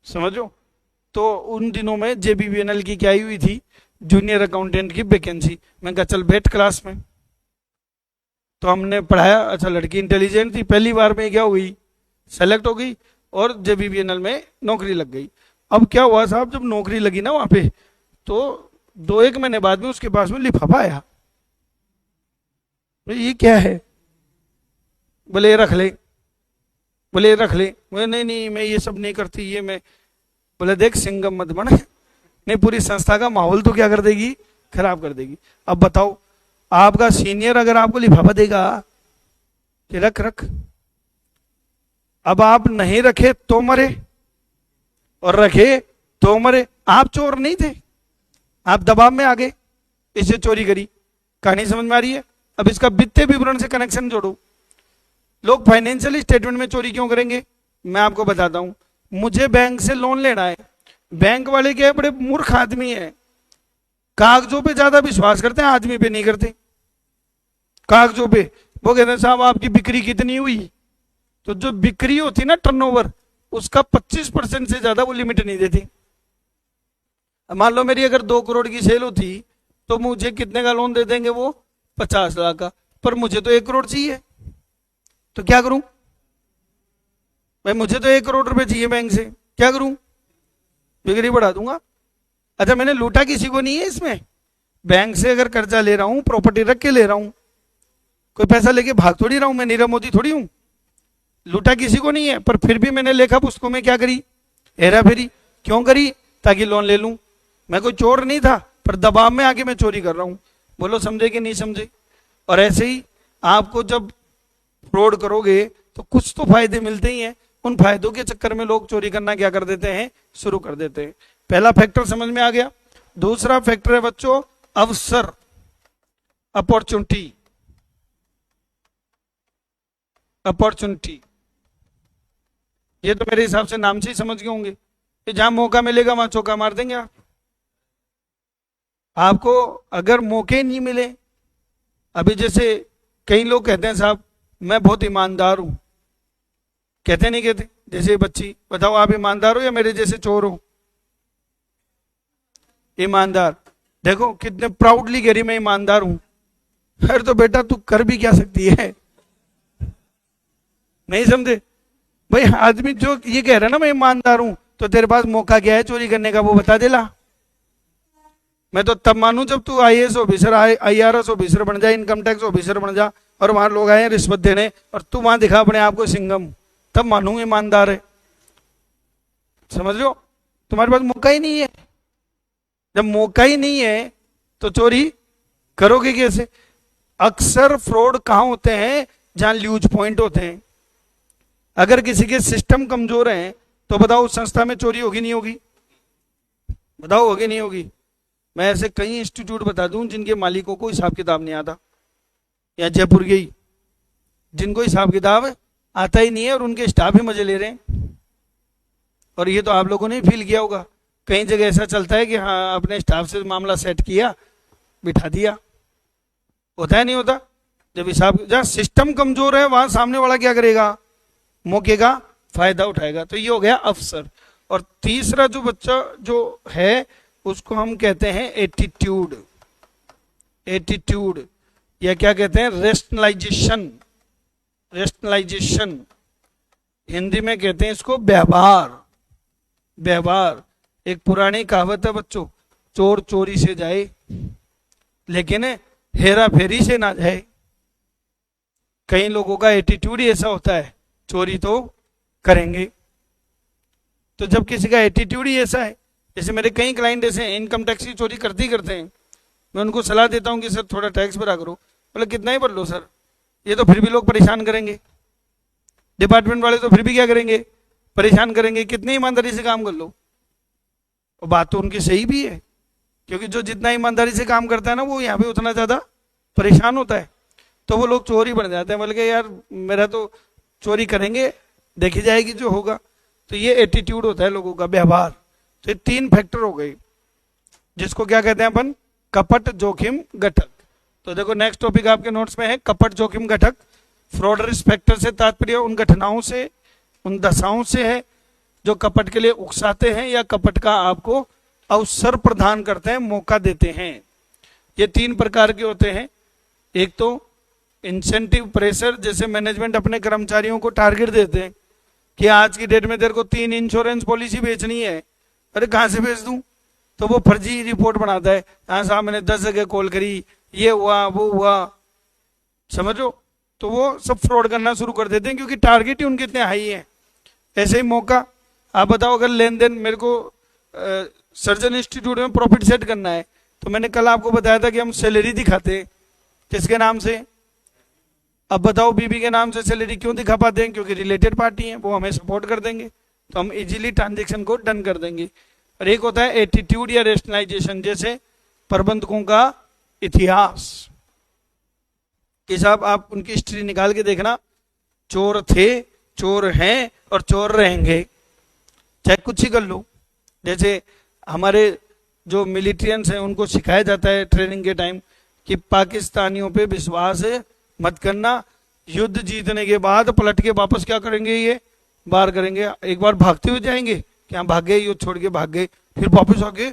समझो। तो उन दिनों में जेबीवीएनएल की क्या आई हुई थी, जूनियर अकाउंटेंट की वैकेंसी। मैं कहा चल बैठ क्लास में। तो हमने पढ़ाया, अच्छा लड़की इंटेलिजेंट थी, पहली बार में क्या हो गई, सेलेक्ट हो गई और जेबीवीएनएल में नौकरी लग गई। अब क्या हुआ साहब, जब नौकरी लगी ना वहां पे, तो 2-1 महीने बाद में उसके पास में लिफाफा आया। ये क्या है? बोले ये रख ले, बोले ये रख ले। बोले नहीं नहीं मैं ये सब नहीं करती, ये मैं। बोले देख सिंगम मत बन, नहीं पूरी संस्था का माहौल तो क्या कर देगी, खराब कर देगी। अब बताओ, आपका सीनियर अगर आपको लिफाफा देगा कि रख रख, अब आप नहीं रखे तो मरे और रखे तो मरे। आप चोर नहीं थे, आप दबाव में आ गए, इससे चोरी करी। कहानी समझ में आ रही है? अब इसका वित्तीय विवरण से कनेक्शन जोड़ो। लोग फाइनेंशियल स्टेटमेंट में चोरी क्यों करेंगे? मैं आपको बताता हूं। मुझे बैंक से लोन लेना है, बैंक वाले क्या है, बड़े मूर्ख आदमी है, कागजों पे ज्यादा विश्वास करते हैं, आदमी पे नहीं करते। कागजों पे वो कहते हैं साहब आपकी बिक्री कितनी हुई, तो जो बिक्री होती ना टर्नओवर, उसका 25% से ज्यादा वो लिमिट नहीं देती। मान लो मेरी अगर 2 करोड़ की सेल होती तो मुझे कितने का लोन दे देंगे वो, 50 लाख का, पर मुझे तो 1 करोड़ चाहिए, तो क्या करूं भाई, मुझे तो 1 करोड़ रुपए चाहिए बैंक से, क्या करूं, बिक्री बढ़ा दूंगा। अच्छा मैंने लूटा किसी को नहीं है इसमें, बैंक से अगर कर्जा ले रहा हूं प्रॉपर्टी रख के ले रहा हूं, कोई पैसा लेके भाग थोड़ी रहा हूं, मैं नीरव मोदी थोड़ी हूं, लूटा किसी को नहीं है। पर फिर भी मैंने लेखा पुस्तकों में क्या करी, हेरा फेरी क्यों करी, ताकि लोन ले लूं। मैं कोई चोर नहीं था, पर दबाव में आके मैं चोरी कर रहा हूं। बोलो समझे कि नहीं समझे? और ऐसे ही आपको जब फ्रॉड करोगे तो कुछ तो फायदे मिलते ही हैं, उन फायदों के चक्कर में लोग चोरी करना क्या कर देते हैं, शुरू कर देते हैं। पहला फैक्टर समझ में आ गया। दूसरा फैक्टर है बच्चों अवसर, अपॉर्चुनिटी। अपॉर्चुनिटी ये तो मेरे हिसाब से नाम से ही समझ गए होंगे कि जहां मौका मिलेगा वहां चौका मार देंगे आप। आपको अगर मौके नहीं मिले, अभी जैसे कई लोग कहते हैं साहब मैं बहुत ईमानदार हूं, कहते नहीं कहते? जैसे बच्ची, बताओ आप ईमानदार हो या मेरे जैसे चोर हो? ईमानदार। देखो कितने प्राउडली कह रही मैं ईमानदार हूं। अरे तो बेटा तू कर भी क्या सकती है, नहीं समझे भाई? आदमी जो ये कह रहा है ना मैं ईमानदार हूं, तो तेरे पास मौका क्या है चोरी करने का, वो बता देला। मैं तो तब मानू जब तू आईएएस ऑफिसर, आईआरएस ऑफिसर बन जा, इनकम टैक्स ऑफिसर बन जा, और वहां लोग आए रिश्वत देने और तू वहां दिखा अपने आप को सिंघम, तब मानू ईमानदार है। समझ लो, तुम्हारे पास मौका ही नहीं है। जब मौका ही नहीं है तो चोरी करोगे कैसे? अक्सर फ्रॉड कहां होते हैं, जहां ल्यूज पॉइंट होते हैं। अगर किसी के सिस्टम कमजोर हैं तो बताओ उस संस्था में चोरी होगी नहीं होगी? बताओ होगी नहीं होगी? मैं ऐसे कई इंस्टीट्यूट बता दूं जिनके मालिकों को हिसाब किताब नहीं आता, या जयपुर गई जिनको हिसाब किताब आता ही नहीं है और उनके स्टाफ ही मजे ले रहे हैं। और ये तो आप लोगों ने फील किया होगा, कई जगह ऐसा चलता है कि हाँ अपने स्टाफ से मामला सेट किया, बिठा दिया। होता है नहीं होता? जब हिसाब, जहां सिस्टम कमजोर है वहां सामने वाला क्या करेगा, मौके का फायदा उठाएगा। तो ये हो गया अवसर। और तीसरा जो बच्चा जो है उसको हम कहते हैं एटीट्यूड। एटीट्यूड या क्या कहते हैं, रेशनलाइजेशन। रेशनलाइजेशन हिंदी में कहते हैं इसको व्यवहार। व्यवहार एक पुरानी कहावत है बच्चों, चोर चोरी से जाए लेकिन हेरा फेरी से ना जाए। कई लोगों का एटीट्यूड ही ऐसा होता है, चोरी तो करेंगे। तो जब किसी का एटीट्यूड ही ऐसा है, जैसे मेरे कई क्लाइंट ऐसे हैं इनकम टैक्स की चोरी करते ही करते हैं, मैं उनको सलाह देता हूं कि सर थोड़ा टैक्स भरा करो, बोले कितना ही भर लो सर, ये तो फिर भी लोग परेशान करेंगे। डिपार्टमेंट वाले तो फिर भी क्या करेंगे, परेशान करेंगे, कितनी ईमानदारी से काम कर लो। और बात तो उनकी सही भी है, क्योंकि जो जितना ईमानदारी से काम करता है ना वो यहाँ पे उतना ज्यादा परेशान होता है। तो वो लोग चोर ही बन जाते हैं, बल्कि यार मेरा तो चोरी करेंगे, देखी जाएगी जो होगा। तो ये एटीट्यूड होता है लोगों का, व्यवहार। तो ये 3 फैक्टर हो गए, जिसको क्या कहते हैं अपन, कपट जोखिम घटक। तो देखो नेक्स्ट टॉपिक आपके नोट्स में है कपट जोखिम घटक। फ्रॉड रिस्क फैक्टर से तात्पर्य उन घटनाओं से, उन दशाओं से है जो कपट के लिए उकसाते हैं या कपट का आपको अवसर प्रदान करते हैं, मौका देते हैं। ये 3 प्रकार के होते हैं। एक तो इंसेंटिव प्रेशर, जैसे मैनेजमेंट अपने कर्मचारियों को टारगेट देते हैं कि आज की डेट में तेरे को 3 इंश्योरेंस पॉलिसी बेचनी है। अरे कहाँ से बेच दूं? तो वो फर्जी रिपोर्ट बनाता है, हाँ साहब मैंने 10 जगह कॉल करी, ये हुआ वो हुआ, समझो। तो वो सब फ्रॉड करना शुरू कर देते हैं, क्योंकि टारगेट ही उनके इतने हाई है। ऐसे ही मौका, आप बताओ अगर लेन देन मेरे को सर्जन इंस्टीट्यूट में प्रॉफिट सेट करना है, तो मैंने कल आपको बताया था कि हम सैलरी दिखाते हैं किसके नाम से। अब बताओ बीबी के नाम से सैलरी क्यों दिखा पाते हैं? क्योंकि रिलेटेड पार्टी है, वो हमें सपोर्ट कर देंगे, तो हम इजीली ट्रांजेक्शन को डन कर देंगे। और एक होता है एटीट्यूड या रेशनलाइजेशन, जैसे प्रबंधकों का इतिहास कि साहब आप उनकी हिस्ट्री निकाल के देखना, चोर थे, चोर हैं और चोर रहेंगे, चाहे कुछ ही कर लो। जैसे हमारे जो मिलिट्रियंस हैं उनको सिखाया जाता है ट्रेनिंग के टाइम कि पाकिस्तानियों पे विश्वास मत करना, युद्ध जीतने के बाद पलट के वापस क्या करेंगे, ये बार करेंगे। एक बार भागते हुए जाएंगे कि हाँ भाग गए, युद्ध छोड़ के भाग गए, फिर वापस आके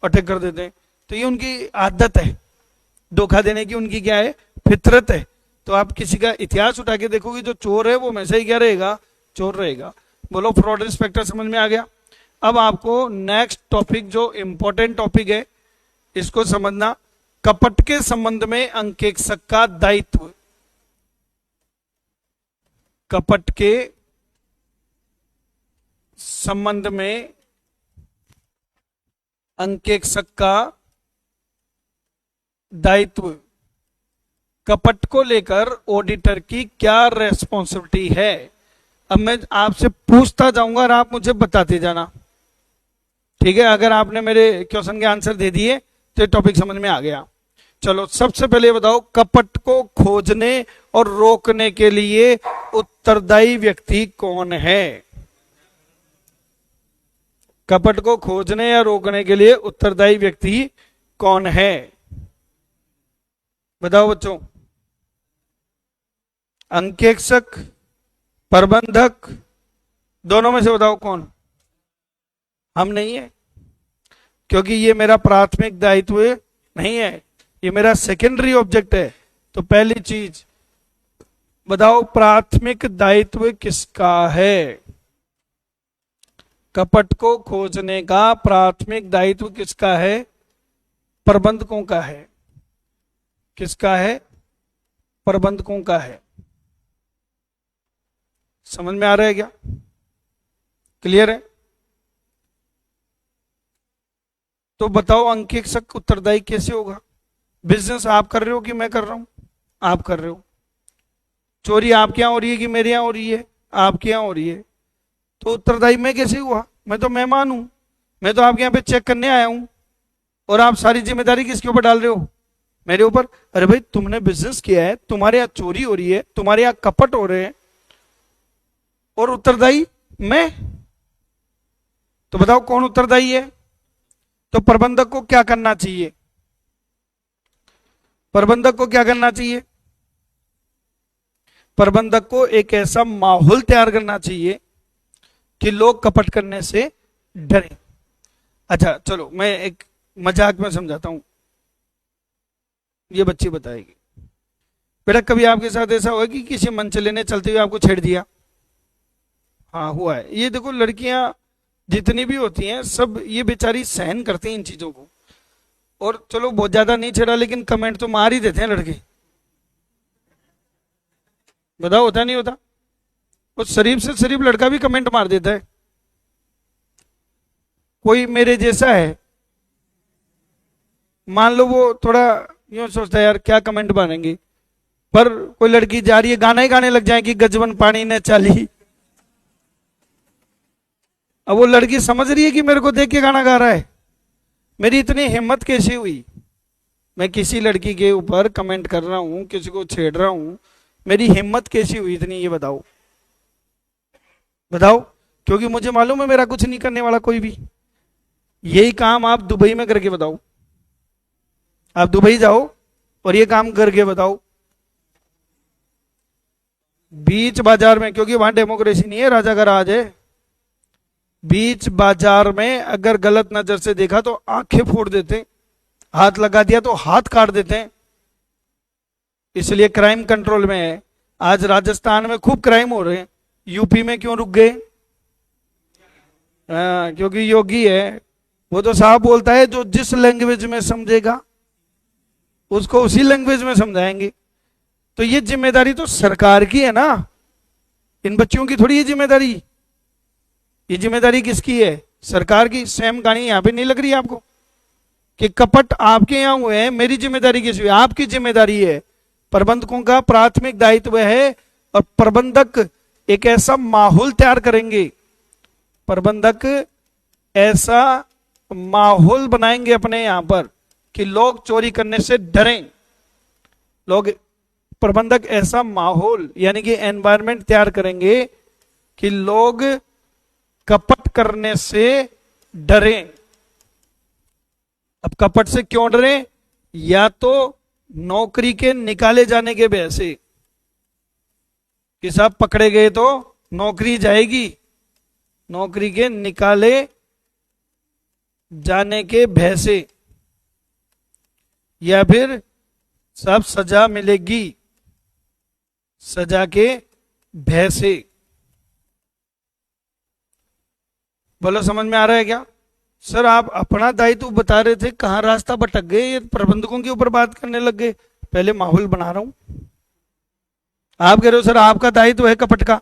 अटैक कर देते हैं। तो ये उनकी आदत है, धोखा देने की उनकी क्या है, फितरत है। तो आप किसी का इतिहास उठा के देखोगे, जो चोर है वो हमेशा ही क्या रहेगा, चोर रहेगा। बोलो फ्रॉड रिस्क फैक्टर समझ में आ गया। अब आपको नेक्स्ट टॉपिक जो इंपॉर्टेंट टॉपिक है इसको समझना, कपट के संबंध में अंकेक्षक का दायित्व। कपट के संबंध में अंकेक्षक का दायित्व। कपट को लेकर ऑडिटर की क्या रेस्पॉन्सिबिलिटी है? अब मैं आपसे पूछता जाऊंगा और आप मुझे बताते जाना, ठीक है? अगर आपने मेरे क्वेश्चन के आंसर दे दिए तो टॉपिक समझ में आ गया। चलो सबसे पहले बताओ, कपट को खोजने और रोकने के लिए उत्तरदायी व्यक्ति कौन है? कपट को खोजने या रोकने के लिए उत्तरदायी व्यक्ति कौन है? बताओ बच्चों। अंकेक्षक, प्रबंधक, दोनों में से बताओ कौन? हम नहीं है, क्योंकि ये मेरा प्राथमिक दायित्व नहीं है, ये मेरा सेकेंडरी ऑब्जेक्ट है। तो पहली चीज बताओ, प्राथमिक दायित्व किसका है? कपट को खोजने का प्राथमिक दायित्व किसका है? प्रबंधकों का है। किसका है? प्रबंधकों का है। समझ में आ रहा है क्या? क्लियर है? तो बताओ अंकेक्षक उत्तरदायी कैसे होगा? बिजनेस आप कर रहे हो कि मैं कर रहा हूं? आप कर रहे हो। चोरी आपके यहां हो रही है कि मेरे यहां हो रही है? आपके यहां हो रही है। तो उत्तरदायी मैं कैसे हुआ? मैं तो मेहमान हूं, मैं तो आपके यहां पे चेक करने आया हूं, और आप सारी जिम्मेदारी किसके ऊपर डाल रहे हो? मेरे ऊपर। अरे भाई तुमने बिजनेस किया है, तुम्हारे यहां चोरी हो रही है, तुम्हारे यहां कपट हो रहे हैं, और उत्तरदायी मैं। तो बताओ कौन उत्तरदायी है? तो प्रबंधक को क्या करना चाहिए? प्रबंधक को क्या करना चाहिए? प्रबंधक को एक ऐसा माहौल तैयार करना चाहिए कि लोग कपट करने से डरे। अच्छा चलो मैं एक मजाक में समझाता हूं, ये बच्ची बताएगी। बेटा कभी आपके साथ ऐसा हुआ कि किसी मनचले ने चलते हुए आपको छेड़ दिया? हाँ हुआ है। ये देखो लड़कियां जितनी भी होती हैं सब ये बेचारी सहन करती हैं इन चीजों को, और चलो बहुत ज्यादा नहीं छेड़ा लेकिन कमेंट तो मार ही देते हैं लड़के। बताओ होता नहीं होता? वो शरीफ से शरीफ लड़का भी कमेंट मार देता है। कोई मेरे जैसा है, मान लो वो थोड़ा यूं सोचता है यार क्या कमेंट मारेंगे, पर कोई लड़की जा रही है, गाना ही गाने लग जाए कि गजबन पानी ने चाली। अब वो लड़की समझ रही है कि मेरे को देख के गाना गा रहा है। मेरी इतनी हिम्मत कैसे हुई? मैं किसी लड़की के ऊपर कमेंट कर रहा हूं, किसी को छेड़ रहा हूं, मेरी हिम्मत कैसी हुई इतनी, ये बताओ बताओ। क्योंकि मुझे मालूम है मेरा कुछ नहीं करने वाला कोई भी। यही काम आप दुबई में करके बताओ, आप दुबई जाओ और ये काम करके बताओ बीच बाजार में, क्योंकि वहां डेमोक्रेसी नहीं है, राजा का राज है। बीच बाजार में अगर गलत नजर से देखा तो आंखें फोड़ देते, हाथ लगा दिया तो हाथ काट देते हैं। इसलिए क्राइम कंट्रोल में है। आज राजस्थान में खूब क्राइम हो रहे हैं, यूपी में क्यों रुक गए? क्योंकि योगी है, वो तो साहब बोलता है जो जिस लैंग्वेज में समझेगा उसको उसी लैंग्वेज में समझाएंगे। तो ये जिम्मेदारी तो सरकार की है ना, इन बच्चों की थोड़ी ये जिम्मेदारी। ये जिम्मेदारी किसकी है? सरकार की। सेम कहानी यहां पे नहीं लग रही है आपको कि कपट आपके यहां हुए हैं, मेरी जिम्मेदारी किस हुई? आपकी जिम्मेदारी है। प्रबंधकों का प्राथमिक दायित्व है, और प्रबंधक एक ऐसा माहौल तैयार करेंगे, प्रबंधक ऐसा माहौल बनाएंगे अपने यहां पर कि लोग चोरी करने से डरें। लोग, प्रबंधक ऐसा माहौल यानी कि एनवायरनमेंट तैयार करेंगे कि लोग कपट करने से डरें। अब कपट से क्यों डरें? या तो नौकरी के निकाले जाने के भय से कि साहब पकड़े गए तो नौकरी जाएगी, नौकरी के निकाले जाने के भय से, या फिर सब सजा मिलेगी, सजा के भय से। बोलो समझ में आ रहा है क्या? सर आप अपना दायित्व बता रहे थे, कहां रास्ता भटक गए, ये प्रबंधकों के ऊपर बात करने लग गए। पहले माहौल बना रहा हूं। आप कह रहे हो सर आपका दायित्व है कपट का,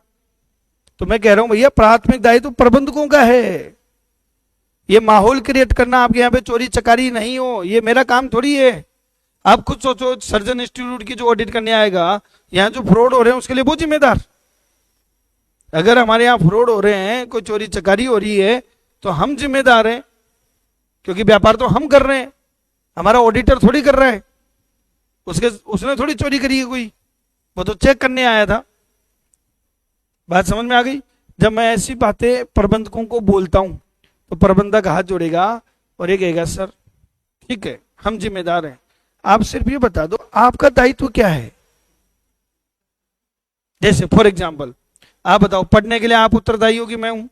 तो मैं कह रहा हूं भैया प्राथमिक दायित्व प्रबंधकों का है। ये माहौल क्रिएट करना, आपके यहाँ पे चोरी चकारी नहीं हो, ये मेरा काम थोड़ी है। आप खुद सोचो, सर्जन इंस्टीट्यूट की जो ऑडिट करने आएगा, यहाँ जो फ्रॉड हो रहे हैं उसके लिए वो जिम्मेदार। अगर हमारे यहाँ फ्रॉड हो रहे हैं, कोई चोरी चकारी हो रही है, तो हम जिम्मेदार हैं, क्योंकि व्यापार तो हम कर रहे हैं, हमारा ऑडिटर थोड़ी कर रहा है। उसने थोड़ी चोरी करी है कोई, वो तो चेक करने आया था। बात समझ में आ गई? जब मैं ऐसी बातें प्रबंधकों को बोलता हूं तो प्रबंधक हाथ जोड़ेगा और ये कहेगा सर ठीक है हम जिम्मेदार हैं, आप सिर्फ ये बता दो आपका दायित्व क्या है। जैसे फॉर एग्जाम्पल आप बताओ, पढ़ने के लिए आप उत्तरदायी हो कि मैं हूं?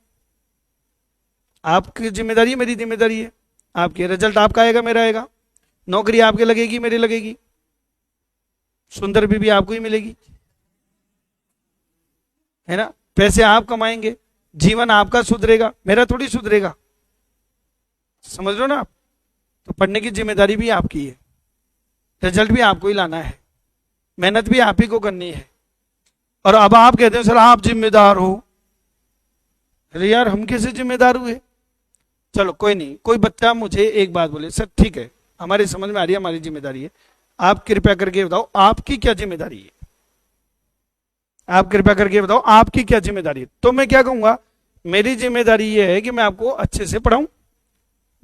आपकी जिम्मेदारी है, मेरी जिम्मेदारी है। आपके रिजल्ट आपका आएगा, मेरा आएगा। नौकरी आपके लगेगी, मेरी लगेगी। सुंदर बीबी आपको ही मिलेगी, है ना? पैसे आप कमाएंगे, जीवन आपका सुधरेगा, मेरा थोड़ी सुधरेगा। समझ लो ना आप? तो पढ़ने की जिम्मेदारी भी आपकी है, रिजल्ट भी आपको ही लाना है, मेहनत भी आप ही को करनी है। और अब आप कहते हैं सर आप जिम्मेदार हो। अरे यार हम कैसे जिम्मेदार हुए? चलो कोई नहीं, कोई बच्चा मुझे एक बात बोले, सर ठीक है हमारी समझ में आ रही है, हमारी जिम्मेदारी है, आप कृपया करके बताओ आपकी क्या जिम्मेदारी है। आप कृपया करके बताओ आपकी क्या जिम्मेदारी है। तो मैं क्या कहूंगा, मेरी जिम्मेदारी ये है कि मैं आपको अच्छे से पढ़ाऊं,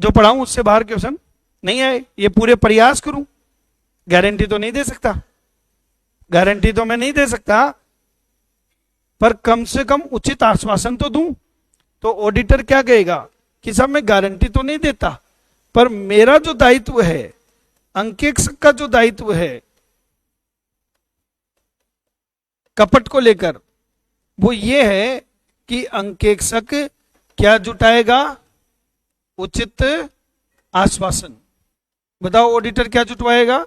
जो पढ़ाऊं उससे बाहर क्वेश्चन नहीं आए, ये पूरे प्रयास करूं। गारंटी तो नहीं दे सकता, गारंटी तो मैं नहीं दे सकता, पर कम से कम उचित आश्वासन तो दूं। तो ऑडिटर क्या कहेगा कि साहब मैं गारंटी तो नहीं देता, पर मेरा जो दायित्व है, अंकेक्षक का जो दायित्व है कपट को लेकर, वो ये है कि अंकेक्षक क्या जुटाएगा? उचित आश्वासन। बताओ ऑडिटर क्या जुटवाएगा?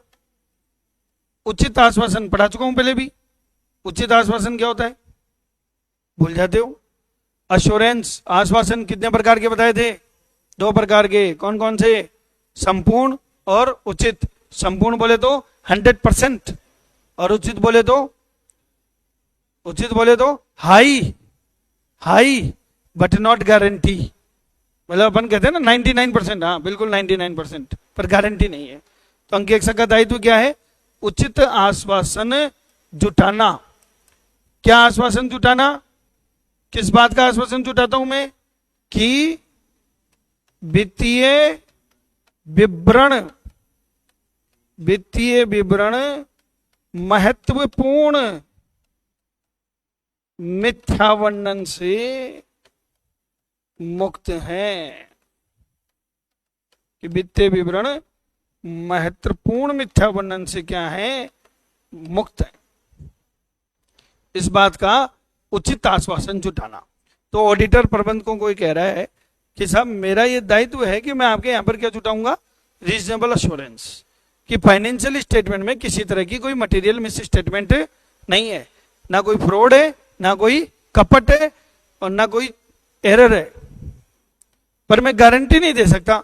उचित आश्वासन। पढ़ा चुका हूं पहले भी। उचित आश्वासन क्या होता है? भूल जाते हो? अश्योरेंस आश्वासन कितने प्रकार के बताए थे? 2 प्रकार के। कौन कौन से? संपूर्ण और उचित। संपूर्ण बोले तो 100%, और उचित बोले तो हाई बट नॉट गारंटी। मतलब अपन कहते हैं ना 99%, हाँ बिल्कुल 99%, पर गारंटी नहीं है। तो अंकेक्षक का दायित्व क्या है? उचित आश्वासन जुटाना। क्या आश्वासन जुटाना? किस बात का आश्वासन जुटाता हूं मैं? कि वित्तीय विवरण, वित्तीय विवरण महत्वपूर्ण मिथ्या वर्णन से मुक्त हैं। कि वित्तीय विवरण महत्वपूर्ण मिथ्या वर्णन से क्या है? मुक्त है। इस बात का उचित आश्वासन जुटाना। तो ऑडिटर प्रबंधकों को ये कह रहा है कि साहब मेरा ये दायित्व है कि मैं आपके यहां पर क्या जुटाऊंगा? रीजनेबल अश्योरेंस कि फाइनेंशियल स्टेटमेंट में किसी तरह की कोई मटेरियल मिस स्टेटमेंट नहीं है, ना कोई फ्रॉड है, ना कोई कपट है और ना कोई एरर है। पर मैं गारंटी नहीं दे सकता,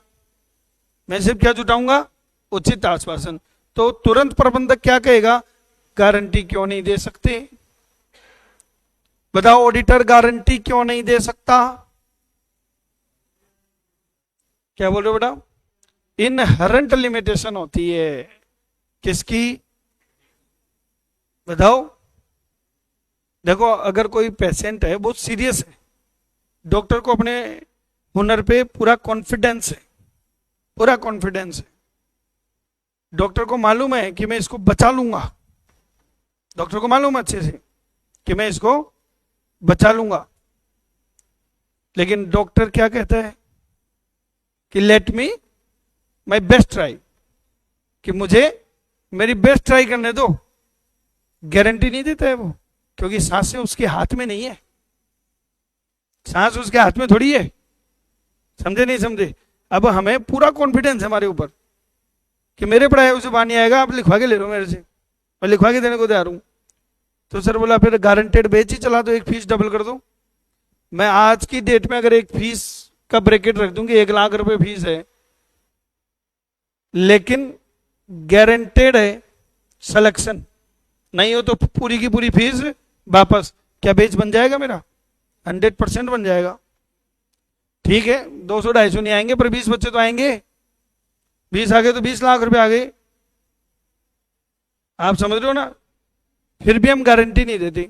मैं सिर्फ क्या जुटाऊंगा? उचित आश्वासन। तो तुरंत प्रबंधक क्या कहेगा? गारंटी क्यों नहीं दे सकते? बताओ ऑडिटर गारंटी क्यों नहीं दे सकता? क्या बोल रहे हो बेटा? इनहेरेंट लिमिटेशन होती है। किसकी? बताओ। देखो अगर कोई पेशेंट है बहुत सीरियस है, डॉक्टर को अपने हुनर पे पूरा कॉन्फिडेंस है, पूरा कॉन्फिडेंस है, डॉक्टर को मालूम है कि मैं इसको बचा लूंगा, डॉक्टर को मालूम है अच्छे से कि मैं इसको बचा लूंगा, लेकिन डॉक्टर क्या कहता है कि let me my best try, कि मुझे मेरी बेस्ट ट्राई करने दो। गारंटी नहीं देता है वो, क्योंकि सांसें उसके हाथ में नहीं है, सांस उसके हाथ में थोड़ी है। समझे नहीं समझे? अब हमें पूरा कॉन्फिडेंस है हमारे ऊपर कि मेरे पढ़ाया उसे पानी आएगा, आप लिखवा के ले लो मेरे से, मैं लिखवा के देने को तैयार हूं। तो सर बोला फिर गारंटेड बेच ही चला दो, एक फीस डबल कर दो। मैं आज की डेट में अगर एक फीस का ब्रैकेट रख दूं कि 1 लाख रुपए फीस है, लेकिन गारंटेड है सिलेक्शन, नहीं हो तो पूरी की पूरी फीस वापस, क्या बेच बन जाएगा मेरा? 100% बन जाएगा। ठीक है 200-250 नहीं आएंगे पर 20 बच्चे तो आएंगे, 20 आ गए तो 20 लाख रुपए आ गए। आप समझ रहे हो ना? फिर भी हम गारंटी नहीं देते,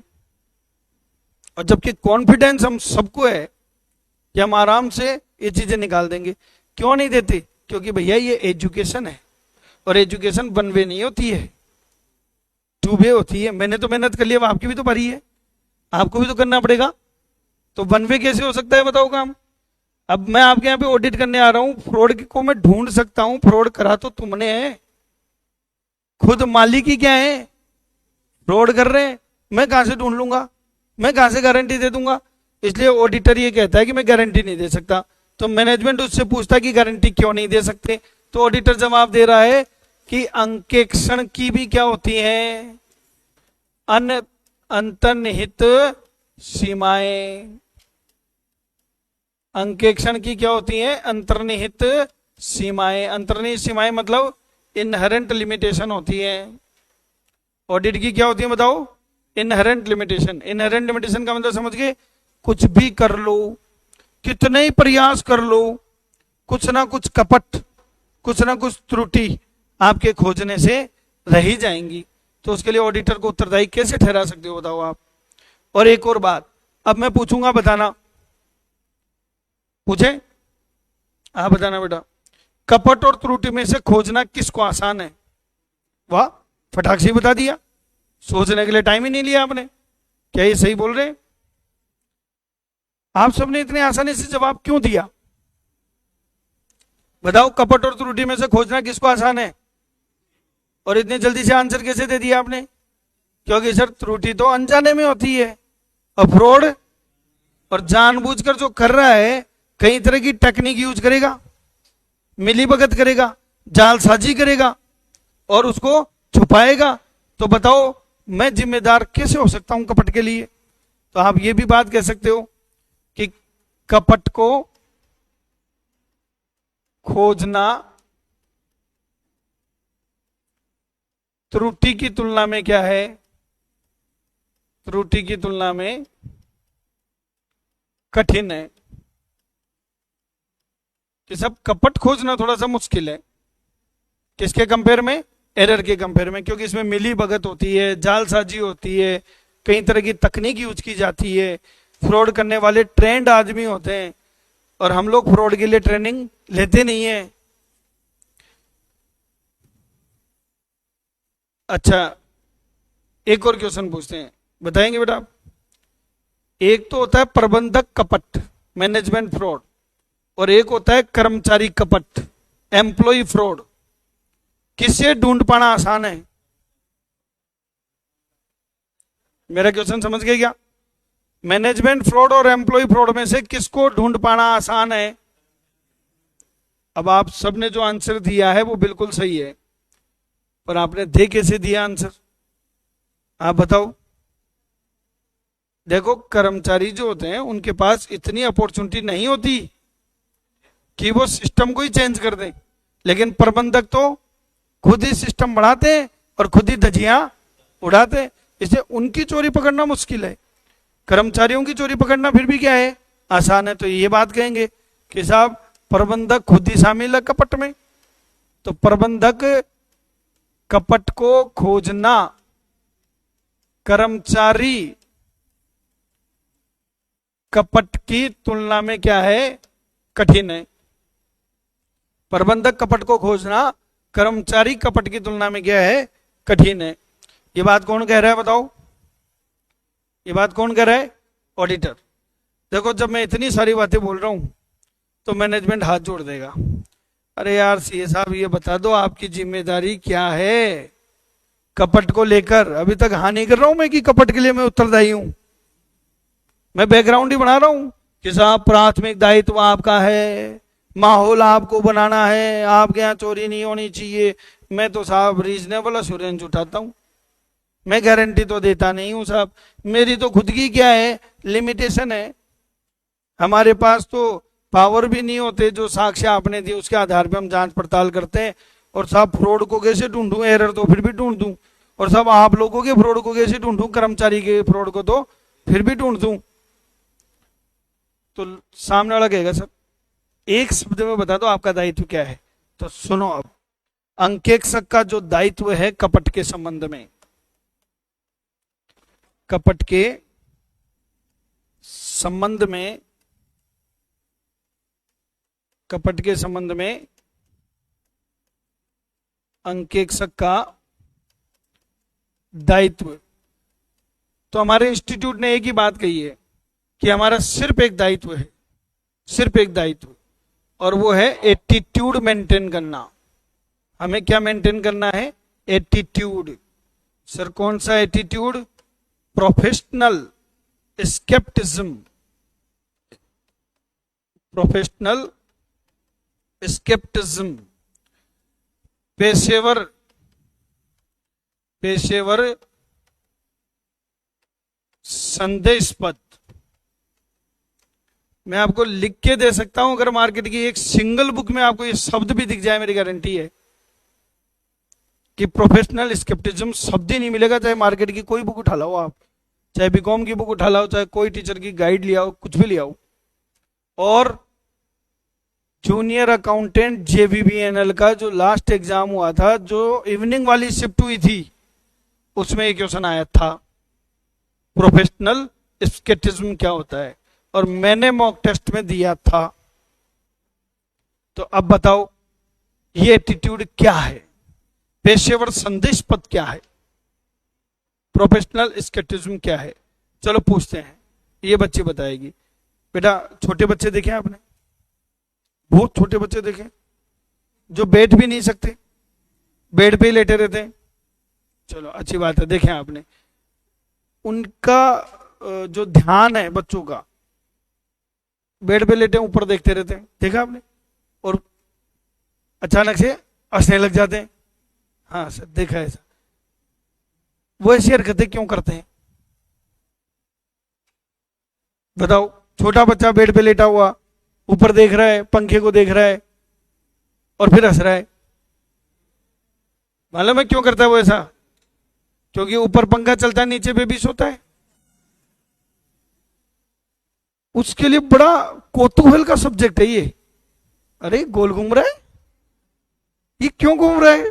और जबकि कॉन्फिडेंस हम सबको है कि हम आराम से ये चीजें निकाल देंगे। क्यों नहीं देते? क्योंकि भैया ये एजुकेशन है, और एजुकेशन वन वे नहीं होती है, टू वे होती है। मैंने तो मेहनत कर लिया, अब आपकी भी तो भरी है, आपको भी तो करना पड़ेगा। तो वन वे कैसे हो सकता है बताओ काम? अब मैं आपके यहाँ पे ऑडिट करने आ रहा हूं, फ्रॉड को मैं ढूंढ सकता हूं, फ्रॉड करा तो तुमने है, खुद मालिक ही क्या है, फ्रॉड कर रहे हैं, मैं कहां से ढूंढ लूंगा, मैं कहां से गारंटी दे दूंगा? इसलिए ऑडिटर ये कहता है कि मैं गारंटी नहीं दे सकता। तो मैनेजमेंट उससे पूछता है कि गारंटी क्यों नहीं दे सकते? तो ऑडिटर जवाब दे रहा है कि अंकेक्षण की भी क्या होती है? अंतर्निहित सीमाएं। अंकेक्षण की क्या होती है? अंतर्निहित सीमाएं। अंतर्निहित सीमाएं मतलब इनहेरेंट लिमिटेशन होती है। ऑडिट की क्या होती है बताओ? Inherent limitation. इनहेरेंट लिमिटेशन का मतलब समझ गए? कुछ भी कर लो, कितने ही प्रयास कर लो, कुछ ना कुछ कपट, कुछ ना कुछ त्रुटि आपके खोजने से रह ही जाएंगी। तो उसके लिए ऑडिटर को उत्तरदायी कैसे ठहरा सकते हो बताओ आप? और एक और बात, अब मैं पूछूंगा, बताना, पूछे आप बताना बेटा, कपट और त्रुटि में से खोजना किसको आसान है? वाह, फटाक से बता दिया, सोचने के लिए टाइम ही नहीं लिया आपने। क्या ये सही बोल रहे हैं? आप सबने इतने आसानी से जवाब क्यों दिया बताओ? कपट और त्रुटि में से खोजना किसको आसान है? और इतनी जल्दी से आंसर कैसे दे दिया आपने? क्योंकि सर त्रुटि तो अनजाने में होती है, और फ्रॉड और जानबूझकर जो कर रहा है कई तरह की टेक्निक यूज करेगा, मिलीभगत करेगा, जालसाजी करेगा और उसको छुपाएगा। तो बताओ मैं जिम्मेदार कैसे हो सकता हूं कपट के लिए? तो आप ये भी बात कह सकते हो कि कपट को खोजना त्रुटि की तुलना में क्या है? त्रुटि की तुलना में कठिन है। कि सब कपट खोजना थोड़ा सा मुश्किल है, किसके कंपेयर में? एरर के कंपेयर में, क्योंकि इसमें मिली भगत होती है, जालसाजी होती है, कई तरह की तकनीक यूज की जाती है, फ्रॉड करने वाले ट्रेंड आदमी होते हैं, और हम लोग फ्रॉड के लिए ट्रेनिंग लेते नहीं है। अच्छा, एक और क्वेश्चन पूछते हैं, बताएंगे बेटा आप? एक तो होता है प्रबंधक कपट, मैनेजमेंट फ्रॉड, और एक होता है कर्मचारी कपट, एम्प्लॉय फ्रॉड। किससे ढूंढ पाना आसान है? मेरा क्वेश्चन समझ गए क्या? मैनेजमेंट फ्रॉड और एम्प्लॉय फ्रॉड में से किसको ढूंढ पाना आसान है? अब आप सबने जो आंसर दिया है वो बिल्कुल सही है, पर आपने दे कैसे दिया आंसर, आप बताओ। देखो, कर्मचारी जो होते हैं उनके पास इतनी अपॉर्चुनिटी नहीं होती कि वो सिस्टम को ही चेंज कर दें, लेकिन प्रबंधक तो खुद ही सिस्टम बढ़ाते हैं और खुद ही धज्जियां उड़ाते हैं, इसलिए उनकी चोरी पकड़ना मुश्किल है। कर्मचारियों की चोरी पकड़ना फिर भी क्या है, आसान है। तो ये बात कहेंगे कि साहब प्रबंधक खुद ही शामिल है कपट में। तो प्रबंधक कपट को खोजना कर्मचारी कपट की तुलना में क्या है, कठिन है। प्रबंधक कपट को खोजना कर्मचारी कपट की तुलना में क्या है, कठिन है। ये बात कौन कह रहा है बताओ? ये बात कौन कह रहा है? ऑडिटर। देखो, जब मैं इतनी सारी बातें बोल रहा हूं तो मैनेजमेंट हाथ जोड़ देगा, अरे यार सीए साहब ये बता दो आपकी जिम्मेदारी क्या है कपट को लेकर। अभी तक हाँ नहीं कर रहा हूं मैं कि कपट के लिए मैं उत्तरदायी हूं, मैं बैकग्राउंड ही बना रहा हूं कि साहब प्राथमिक दायित्व आपका है, माहौल आपको बनाना है, आपके यहाँ चोरी नहीं होनी चाहिए। मैं तो साहब रीजनेबल अश्योरेंस उठाता हूं, मैं गारंटी तो देता नहीं हूं साहब। मेरी तो खुद की क्या है, लिमिटेशन है। हमारे पास तो पावर भी नहीं होते, जो साक्ष्य आपने दी उसके आधार पे हम जांच पड़ताल करते हैं। और साहब फ्रॉड को कैसे ढूंढूं, एरर तो फिर भी ढूंढ दूं। और साहब आप लोगों के फ्रॉड को कैसे ढूंढूं, कर्मचारी के फ्रॉड को तो फिर भी ढूंढ दूं। तो सामने वाला कहेगा सर एक शब्द में बता दो आपका दायित्व क्या है। तो सुनो, अब अंकेक्षक का जो दायित्व है कपट के संबंध में, कपट के संबंध में, कपट के संबंध में अंकेक्षक का दायित्व, तो हमारे इंस्टीट्यूट ने एक ही बात कही है कि हमारा सिर्फ एक दायित्व है, सिर्फ एक दायित्व, और वो है एटीट्यूड मेंटेन करना। हमें क्या मेंटेन करना है? एटीट्यूड। सर कौन सा attitude? Professional scepticism, professional scepticism, पेशेवर पेशेवर संदेशपद। मैं आपको लिख के दे सकता हूं, अगर मार्केट की एक सिंगल बुक में आपको ये शब्द भी दिख जाए, मेरी गारंटी है कि प्रोफेशनल स्केप्टिज्म शब्द ही नहीं मिलेगा। चाहे मार्केट की कोई बुक उठा लाओ आप, चाहे बीकॉम की बुक उठा लाओ, चाहे कोई टीचर की गाइड ले आओ, कुछ भी ले आओ। और जूनियर अकाउंटेंट जेबीबीएनएल का जो लास्ट एग्जाम हुआ था, जो इवनिंग वाली शिफ्ट हुई थी, उसमें एक क्वेश्चन आया था प्रोफेशनल स्केप्टिज्म क्या होता है, और मैंने मॉक टेस्ट में दिया था। तो अब बताओ ये एटीट्यूड क्या है, पेशेवर संदेश पद क्या है, प्रोफेशनल स्केप्टिज्म क्या है? चलो पूछते हैं, ये बच्चे बताएगी। बेटा छोटे बच्चे देखे आपने, बहुत छोटे बच्चे देखे जो बैठ भी नहीं सकते, बेड पे ही लेटे रहते हैं। चलो अच्छी बात है, देखें आपने, उनका जो ध्यान है बच्चों का, बेड पे लेटे ऊपर देखते रहते हैं, देखा आपने? और अचानक से हंसने लग जाते हैं। हाँ सर देखा है ऐसा। वो ऐसी हरकतें क्यों करते हैं बताओ? छोटा बच्चा बेड पे लेटा हुआ ऊपर देख रहा है, पंखे को देख रहा है और फिर हंस रहा है। मालूम है क्यों करता है वो ऐसा? क्योंकि ऊपर पंखा चलता है, नीचे बेबी सोता है। उसके लिए बड़ा कौतूहल का सब्जेक्ट है ये। अरे गोल घूम रहा है, ये क्यों घूम रहा है?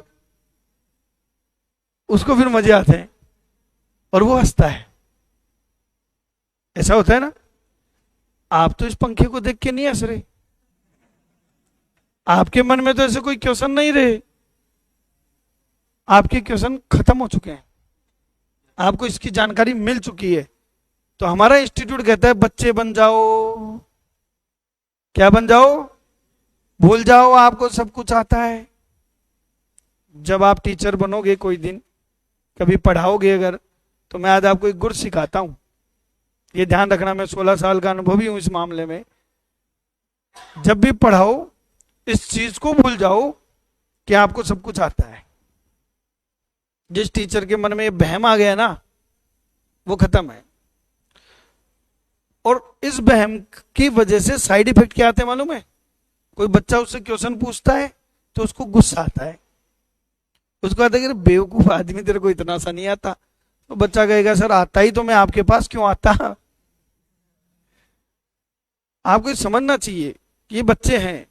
उसको फिर मजे आते हैं और वो हंसता है। ऐसा होता है ना। आप तो इस पंखे को देख के नहीं हंस रहे, आपके मन में तो ऐसे कोई क्वेश्चन नहीं रहे, आपके क्वेश्चन खत्म हो चुके हैं, आपको इसकी जानकारी मिल चुकी है। तो हमारा इंस्टीट्यूट कहता है बच्चे बन जाओ। क्या बन जाओ? भूल जाओ आपको सब कुछ आता है। जब आप टीचर बनोगे कोई दिन, कभी पढ़ाओगे अगर, तो मैं आज आपको एक गुर सिखाता हूं। ये ध्यान रखना, मैं 16 साल का अनुभवी हूं इस मामले में। जब भी पढ़ाओ इस चीज को भूल जाओ कि आपको सब कुछ आता है। जिस टीचर के मन में ये बहम आ गया ना, वो खत्म है। और इस बहम की वजह से साइड इफेक्ट क्या आते हैं मालूम है? कोई बच्चा उससे क्वेश्चन पूछता है तो उसको गुस्सा आता है, उसको आता है कि बेवकूफ आदमी, तेरे को इतना सा नहीं आता। तो बच्चा कहेगा सर आता ही तो मैं आपके पास क्यों आता। आपको ये समझना चाहिए कि ये बच्चे हैं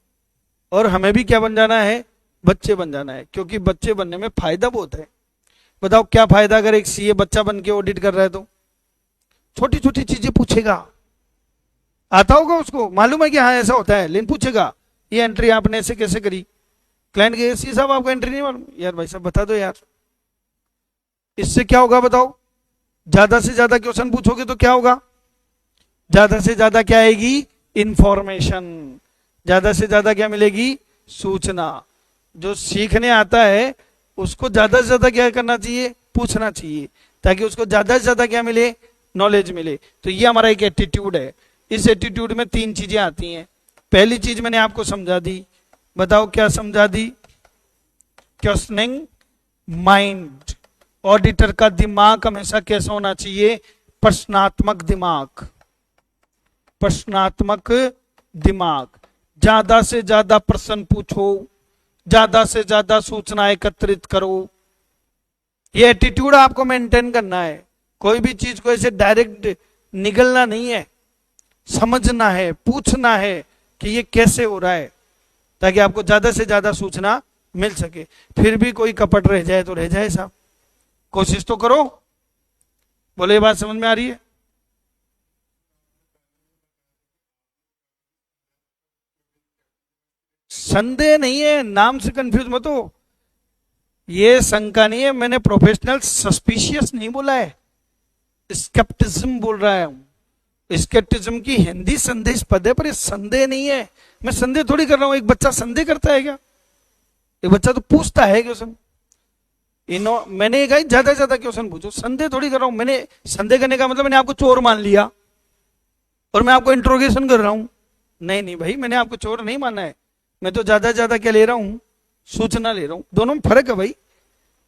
और हमें भी क्या बन जाना है? बच्चे बन जाना है, क्योंकि बच्चे बनने में फायदा बहुत है। बताओ क्या फायदा अगर एक सीए बच्चा बन के ऑडिट कर रहा है तो? छोटी छोटी चीजें पूछेगा, आता होगा उसको, मालूम है कि हाँ ऐसा होता है, लेकिन पूछेगा ये एंट्री आपने ऐसे कैसे करी। क्लाइंट के सी साहब आपको एंट्री नहीं मालूम, यार भाई साहब बता दो यार। इससे क्या होगा बताओ? ज्यादा से ज्यादा क्वेश्चन पूछोगे तो क्या होगा? ज्यादा से ज्यादा क्या आएगी? इंफॉर्मेशन। ज्यादा से ज्यादा क्या मिलेगी? सूचना। जो सीखने आता है उसको ज्यादा से ज्यादा क्या करना चाहिए? पूछना चाहिए, ताकि उसको ज्यादा से ज्यादा क्या मिले? नॉलेज मिले। तो ये हमारा एक एटीट्यूड है। इस एटीट्यूड में 3 चीजें आती हैं। पहली चीज मैंने आपको समझा दी, बताओ क्या समझा दी? Questioning mind. ऑडिटर का दिमाग हमेशा कैसा होना चाहिए? प्रश्नात्मक दिमाग। प्रश्नात्मक दिमाग। ज्यादा से ज्यादा प्रश्न पूछो, ज्यादा से ज्यादा सूचना एकत्रित करो। ये एटीट्यूड आपको मेंटेन करना है। कोई भी चीज को ऐसे डायरेक्ट निगलना नहीं है, समझना है, पूछना है कि ये कैसे हो रहा है, ताकि आपको ज्यादा से ज्यादा सूचना मिल सके। फिर भी कोई कपट रह जाए तो रह जाए साहब, कोशिश तो करो। बोले ये बात समझ में आ रही है? संदेह नहीं है, नाम से कंफ्यूज मत हो। ये शंका नहीं है, मैंने प्रोफेशनल सस्पिशियस नहीं बोला है, स्केप्टिज्म बोल रहा हूं। स्केप्टिज्म की हिंदी संदेश पद है, पर ये संदेह नहीं है। मैं संदेह थोड़ी कर रहा हूं। एक बच्चा संदेह करता है क्या? एक बच्चा तो पूछता है क्वेश्चन। मैंने कहा ज्यादा से ज्यादा क्वेश्चन पूछो, संदेह थोड़ी कर रहा हूं। मैंने संदेह करने का मतलब मैंने आपको चोर मान लिया और मैं आपको इंट्रोगेशन कर रहा हूं। नहीं नहीं भाई, मैंने आपको चोर नहीं माना है। मैं तो ज्यादा से ज्यादा क्या ले रहा हूं? सूचना ले रहा हूं। दोनों में फर्क है भाई।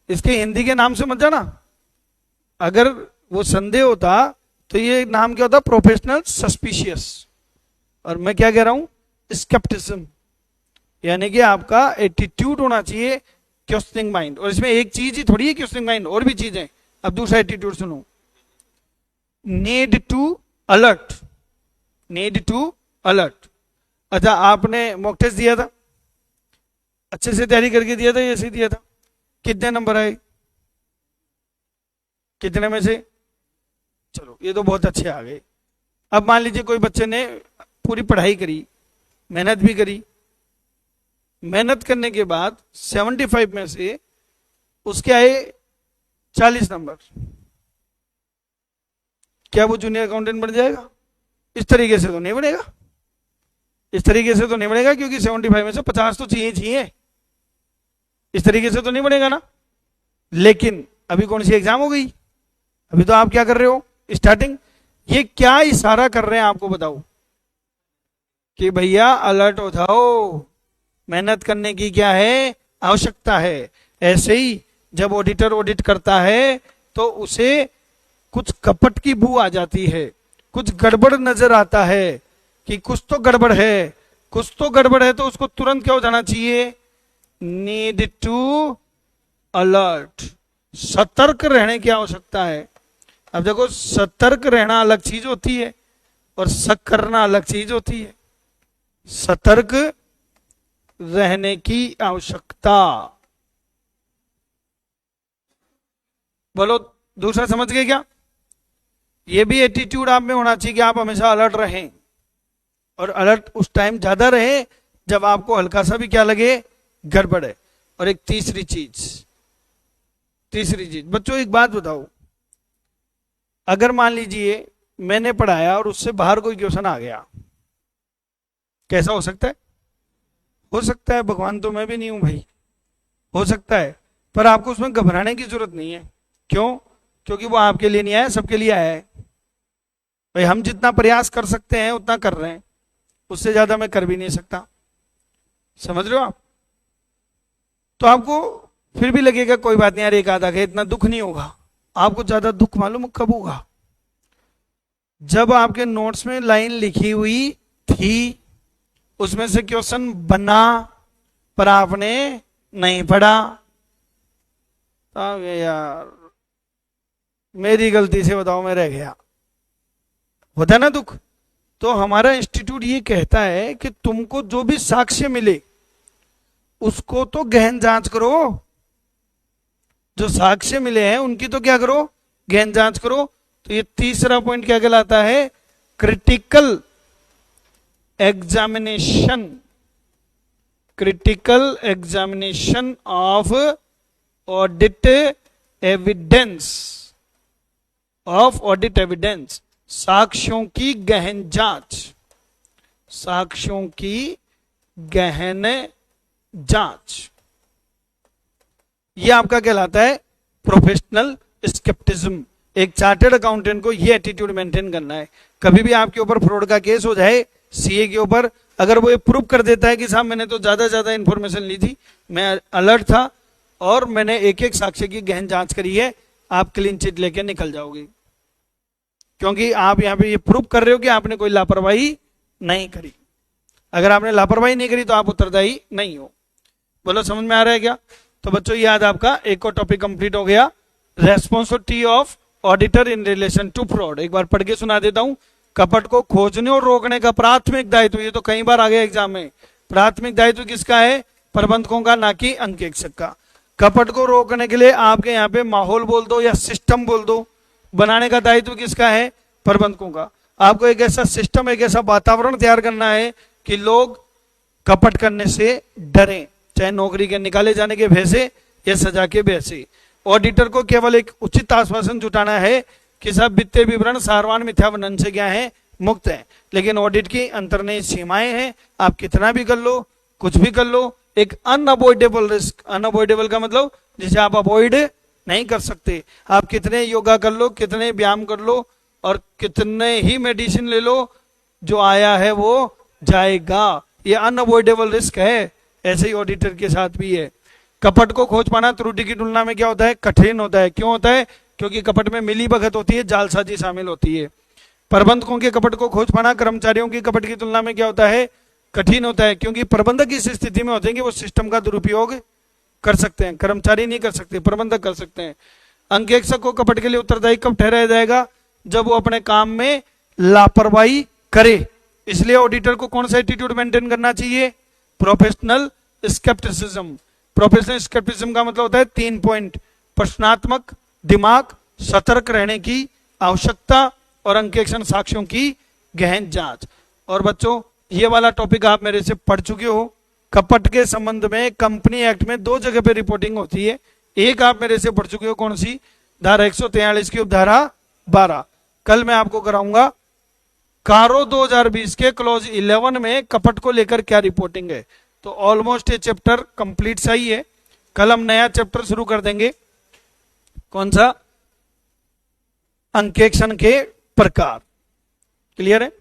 इसके हिंदी के नाम से मत जाना। अगर वो संदेह होता तो ये नाम क्या होता? Professional suspicious. और मैं क्या कह रहा हूं? स्केप्टिज्म। यानी कि आपका एटीट्यूड होना चाहिए क्वेश्चनिंग माइंड। और इसमें एक चीज ही थोड़ी है क्वेश्चनिंग माइंड, और भी चीजें। अब दूसरा एटीट्यूड सुनो, need to alert. Need to alert. अच्छा, आपने मॉक टेस्ट दिया था, अच्छे से तैयारी करके दिया था या ऐसे दिया था? कितने नंबर आए? कितने में से? चलो ये तो बहुत अच्छे आ गए। अब मान लीजिए कोई बच्चे ने पूरी पढ़ाई करी, मेहनत भी करी, मेहनत करने के बाद 75 में से उसके आए 40 नंबर। क्या वो जूनियर अकाउंटेंट बन जाएगा? इस तरीके से तो नहीं बनेगा। इस तरीके से तो नहीं बनेगा, क्योंकि 75 में से 50 तो चाहिए चाहिए। इस तरीके से तो नहीं बनेगा ना। लेकिन अभी कौन सी एग्जाम हो गई? अभी तो आप क्या कर रहे हो? स्टार्टिंग। ये क्या इशारा कर रहे हैं आपको बताओ? कि भैया अलर्ट हो जाओ, मेहनत करने की क्या है? आवश्यकता है। ऐसे ही जब ऑडिटर ऑडिट करता है तो उसे कुछ कपट की बू आ जाती है, कुछ गड़बड़ नजर आता है कि कुछ तो गड़बड़ है, कुछ तो गड़बड़ है, तो उसको तुरंत क्या हो जाना चाहिए? Need to alert. सतर्क रहने की आवश्यकता है। अब देखो, सतर्क रहना अलग चीज होती है और शक करना अलग चीज होती है। सतर्क रहने की आवश्यकता। बोलो दूसरा समझ गए क्या? ये भी एटीट्यूड आप में होना चाहिए कि आप हमेशा अलर्ट रहें, और अलर्ट उस टाइम ज्यादा रहे जब आपको हल्का सा भी क्या लगे, गड़बड़ है। और एक तीसरी चीज बच्चों, एक बात बताओ, अगर मान लीजिए मैंने पढ़ाया और उससे बाहर कोई क्वेश्चन आ गया, कैसा हो सकता है? हो सकता है, भगवान तो मैं भी नहीं हूं भाई, हो सकता है, पर आपको उसमें घबराने की जरूरत नहीं है। क्यों? क्योंकि वो आपके लिए नहीं आया, सबके लिए आया है। भाई हम जितना प्रयास कर सकते हैं उतना कर रहे हैं, उससे ज्यादा मैं कर भी नहीं सकता। समझ रहे हो आप? तो आपको फिर भी लगेगा कोई बात नहीं यार, एक आधा का इतना दुख नहीं होगा। आपको ज्यादा दुख मालूम कब होगा? जब आपके नोट्स में लाइन लिखी हुई थी, उसमें से क्वेश्चन बना, पर आपने नहीं पढ़ा। अब यार मेरी गलती से बताओ मैं रह गया, होता है ना दुख। तो हमारा इंस्टीट्यूट ये कहता है कि तुमको जो भी साक्ष्य मिले उसको तो गहन जांच करो, जो साक्ष्य मिले हैं उनकी तो क्या करो, गहन जांच करो। तो ये तीसरा पॉइंट क्या कहलाता है? Critical examination, critical examination of audit evidence, of audit evidence, साक्ष्यों की गहन जांच, साक्ष्यों की गहन जांच। ये आपका कहलाता है प्रोफेशनल स्केप्टिज्म। एक चार्टर्ड अकाउंटेंट को ये एटीट्यूड मेंटेन करना है। कभी भी आपके ऊपर फ्रॉड का केस हो जाए सीए के ऊपर, अगर वो ये प्रूव कर देता है कि साहब मैंने तो ज्यादा इंफॉर्मेशन ली थी, मैं अलर्ट था और मैंने एक एक साक्ष्य की गहन जांच करी है, आप क्लीन चिट लेके निकल जाओगे। क्योंकि आप यहां पे ये प्रूव कर रहे हो कि आपने कोई लापरवाही नहीं करी। अगर आपने लापरवाही नहीं करी तो आप उत्तरदायी नहीं हो। बोलो समझ में आ रहा है क्या? तो बच्चों ये आज आपका एक और टॉपिक कंप्लीट हो गया, responsibility of auditor in relation to fraud. एक बार पढ़ के सुना देता हूं। कपट को खोजने और रोकने का प्राथमिक दायित्व, ये तो कई बार आ गया एग्जाम में, प्राथमिक दायित्व किसका है? प्रबंधकों का, ना कि अंकेक्षक का। कपट को रोकने के लिए आपके यहाँ पे माहौल बोल दो या सिस्टम बोल दो, बनाने का दायित्व किसका है? प्रबंधकों का। आपको एक ऐसा सिस्टम, एक ऐसा वातावरण तैयार करना है कि लोग कपट करने से डरें, चाहे नौकरी के निकाले जाने के भय से या सजा के भय से। ऑडिटर को केवल एक उचित आश्वासन जुटाना है कि सब वित्तीय विवरण सारवान मिथ्या वर्णन से क्या है? मुक्त है। लेकिन ऑडिट की अंतर्निहित सीमाएं हैं, आप कितना भी कर लो, कुछ भी कर लो, एक अनअवॉइडेबल रिस्क, अनअवॉइडेबल का मतलब जिसे आप अवॉइड नहीं कर सकते। आप कितने योगा कर लो, कितने व्यायाम कर लो और कितने ही मेडिसिन ले लो, जो आया है वो जाएगा। ये अनअवॉइडेबल रिस्क है। ऐसे ही ऑडिटर के साथ भी है। कपट को खोज पाना त्रुटि की तुलना में क्या होता है? कठिन होता है। क्यों होता है? क्योंकि कपट में मिली भगत होती है, जालसाजी शामिल होती है। प्रबंधकों के कपट को खोज पाना कर्मचारियों की कपट की तुलना में क्या होता है? कठिन होता है, क्योंकि प्रबंधक इस स्थिति में होते हैं कि वो सिस्टम का दुरुपयोग कर सकते हैं, कर्मचारी नहीं कर सकते, प्रबंधक कर सकते हैं। अंकेक्षक को कपट के लिए उत्तरदायी कब ठहराया जाएगा? जब वो अपने काम में लापरवाही करे। इसलिए ऑडिटर को कौन सा एटीट्यूड मेंटेन करना चाहिए? Professional scepticism. प्रोफेशनल स्केप्टिसिज्म का मतलब होता है 3 पॉइंट: प्रश्नात्मक दिमाग, सतर्क रहने की आवश्यकता और अंकेक्षण साक्ष्यों की गहन जांच। और बच्चों ये वाला टॉपिक आप मेरे से पढ़ चुके हो। कपट के संबंध में कंपनी एक्ट में 2 जगह पे रिपोर्टिंग होती है। एक आप मेरे से पढ़ चुके हो, कौन सी? धारा 143 की उपधारा 12। कल मैं आपको कराऊंगा कारो 2020 के क्लॉज 11 में कपट को लेकर क्या रिपोर्टिंग है। तो ऑलमोस्ट ये चैप्टर कंप्लीट सही है। कल हम नया चैप्टर शुरू कर देंगे। कौन सा? अंकेक्षण के प्रकार। क्लियर है?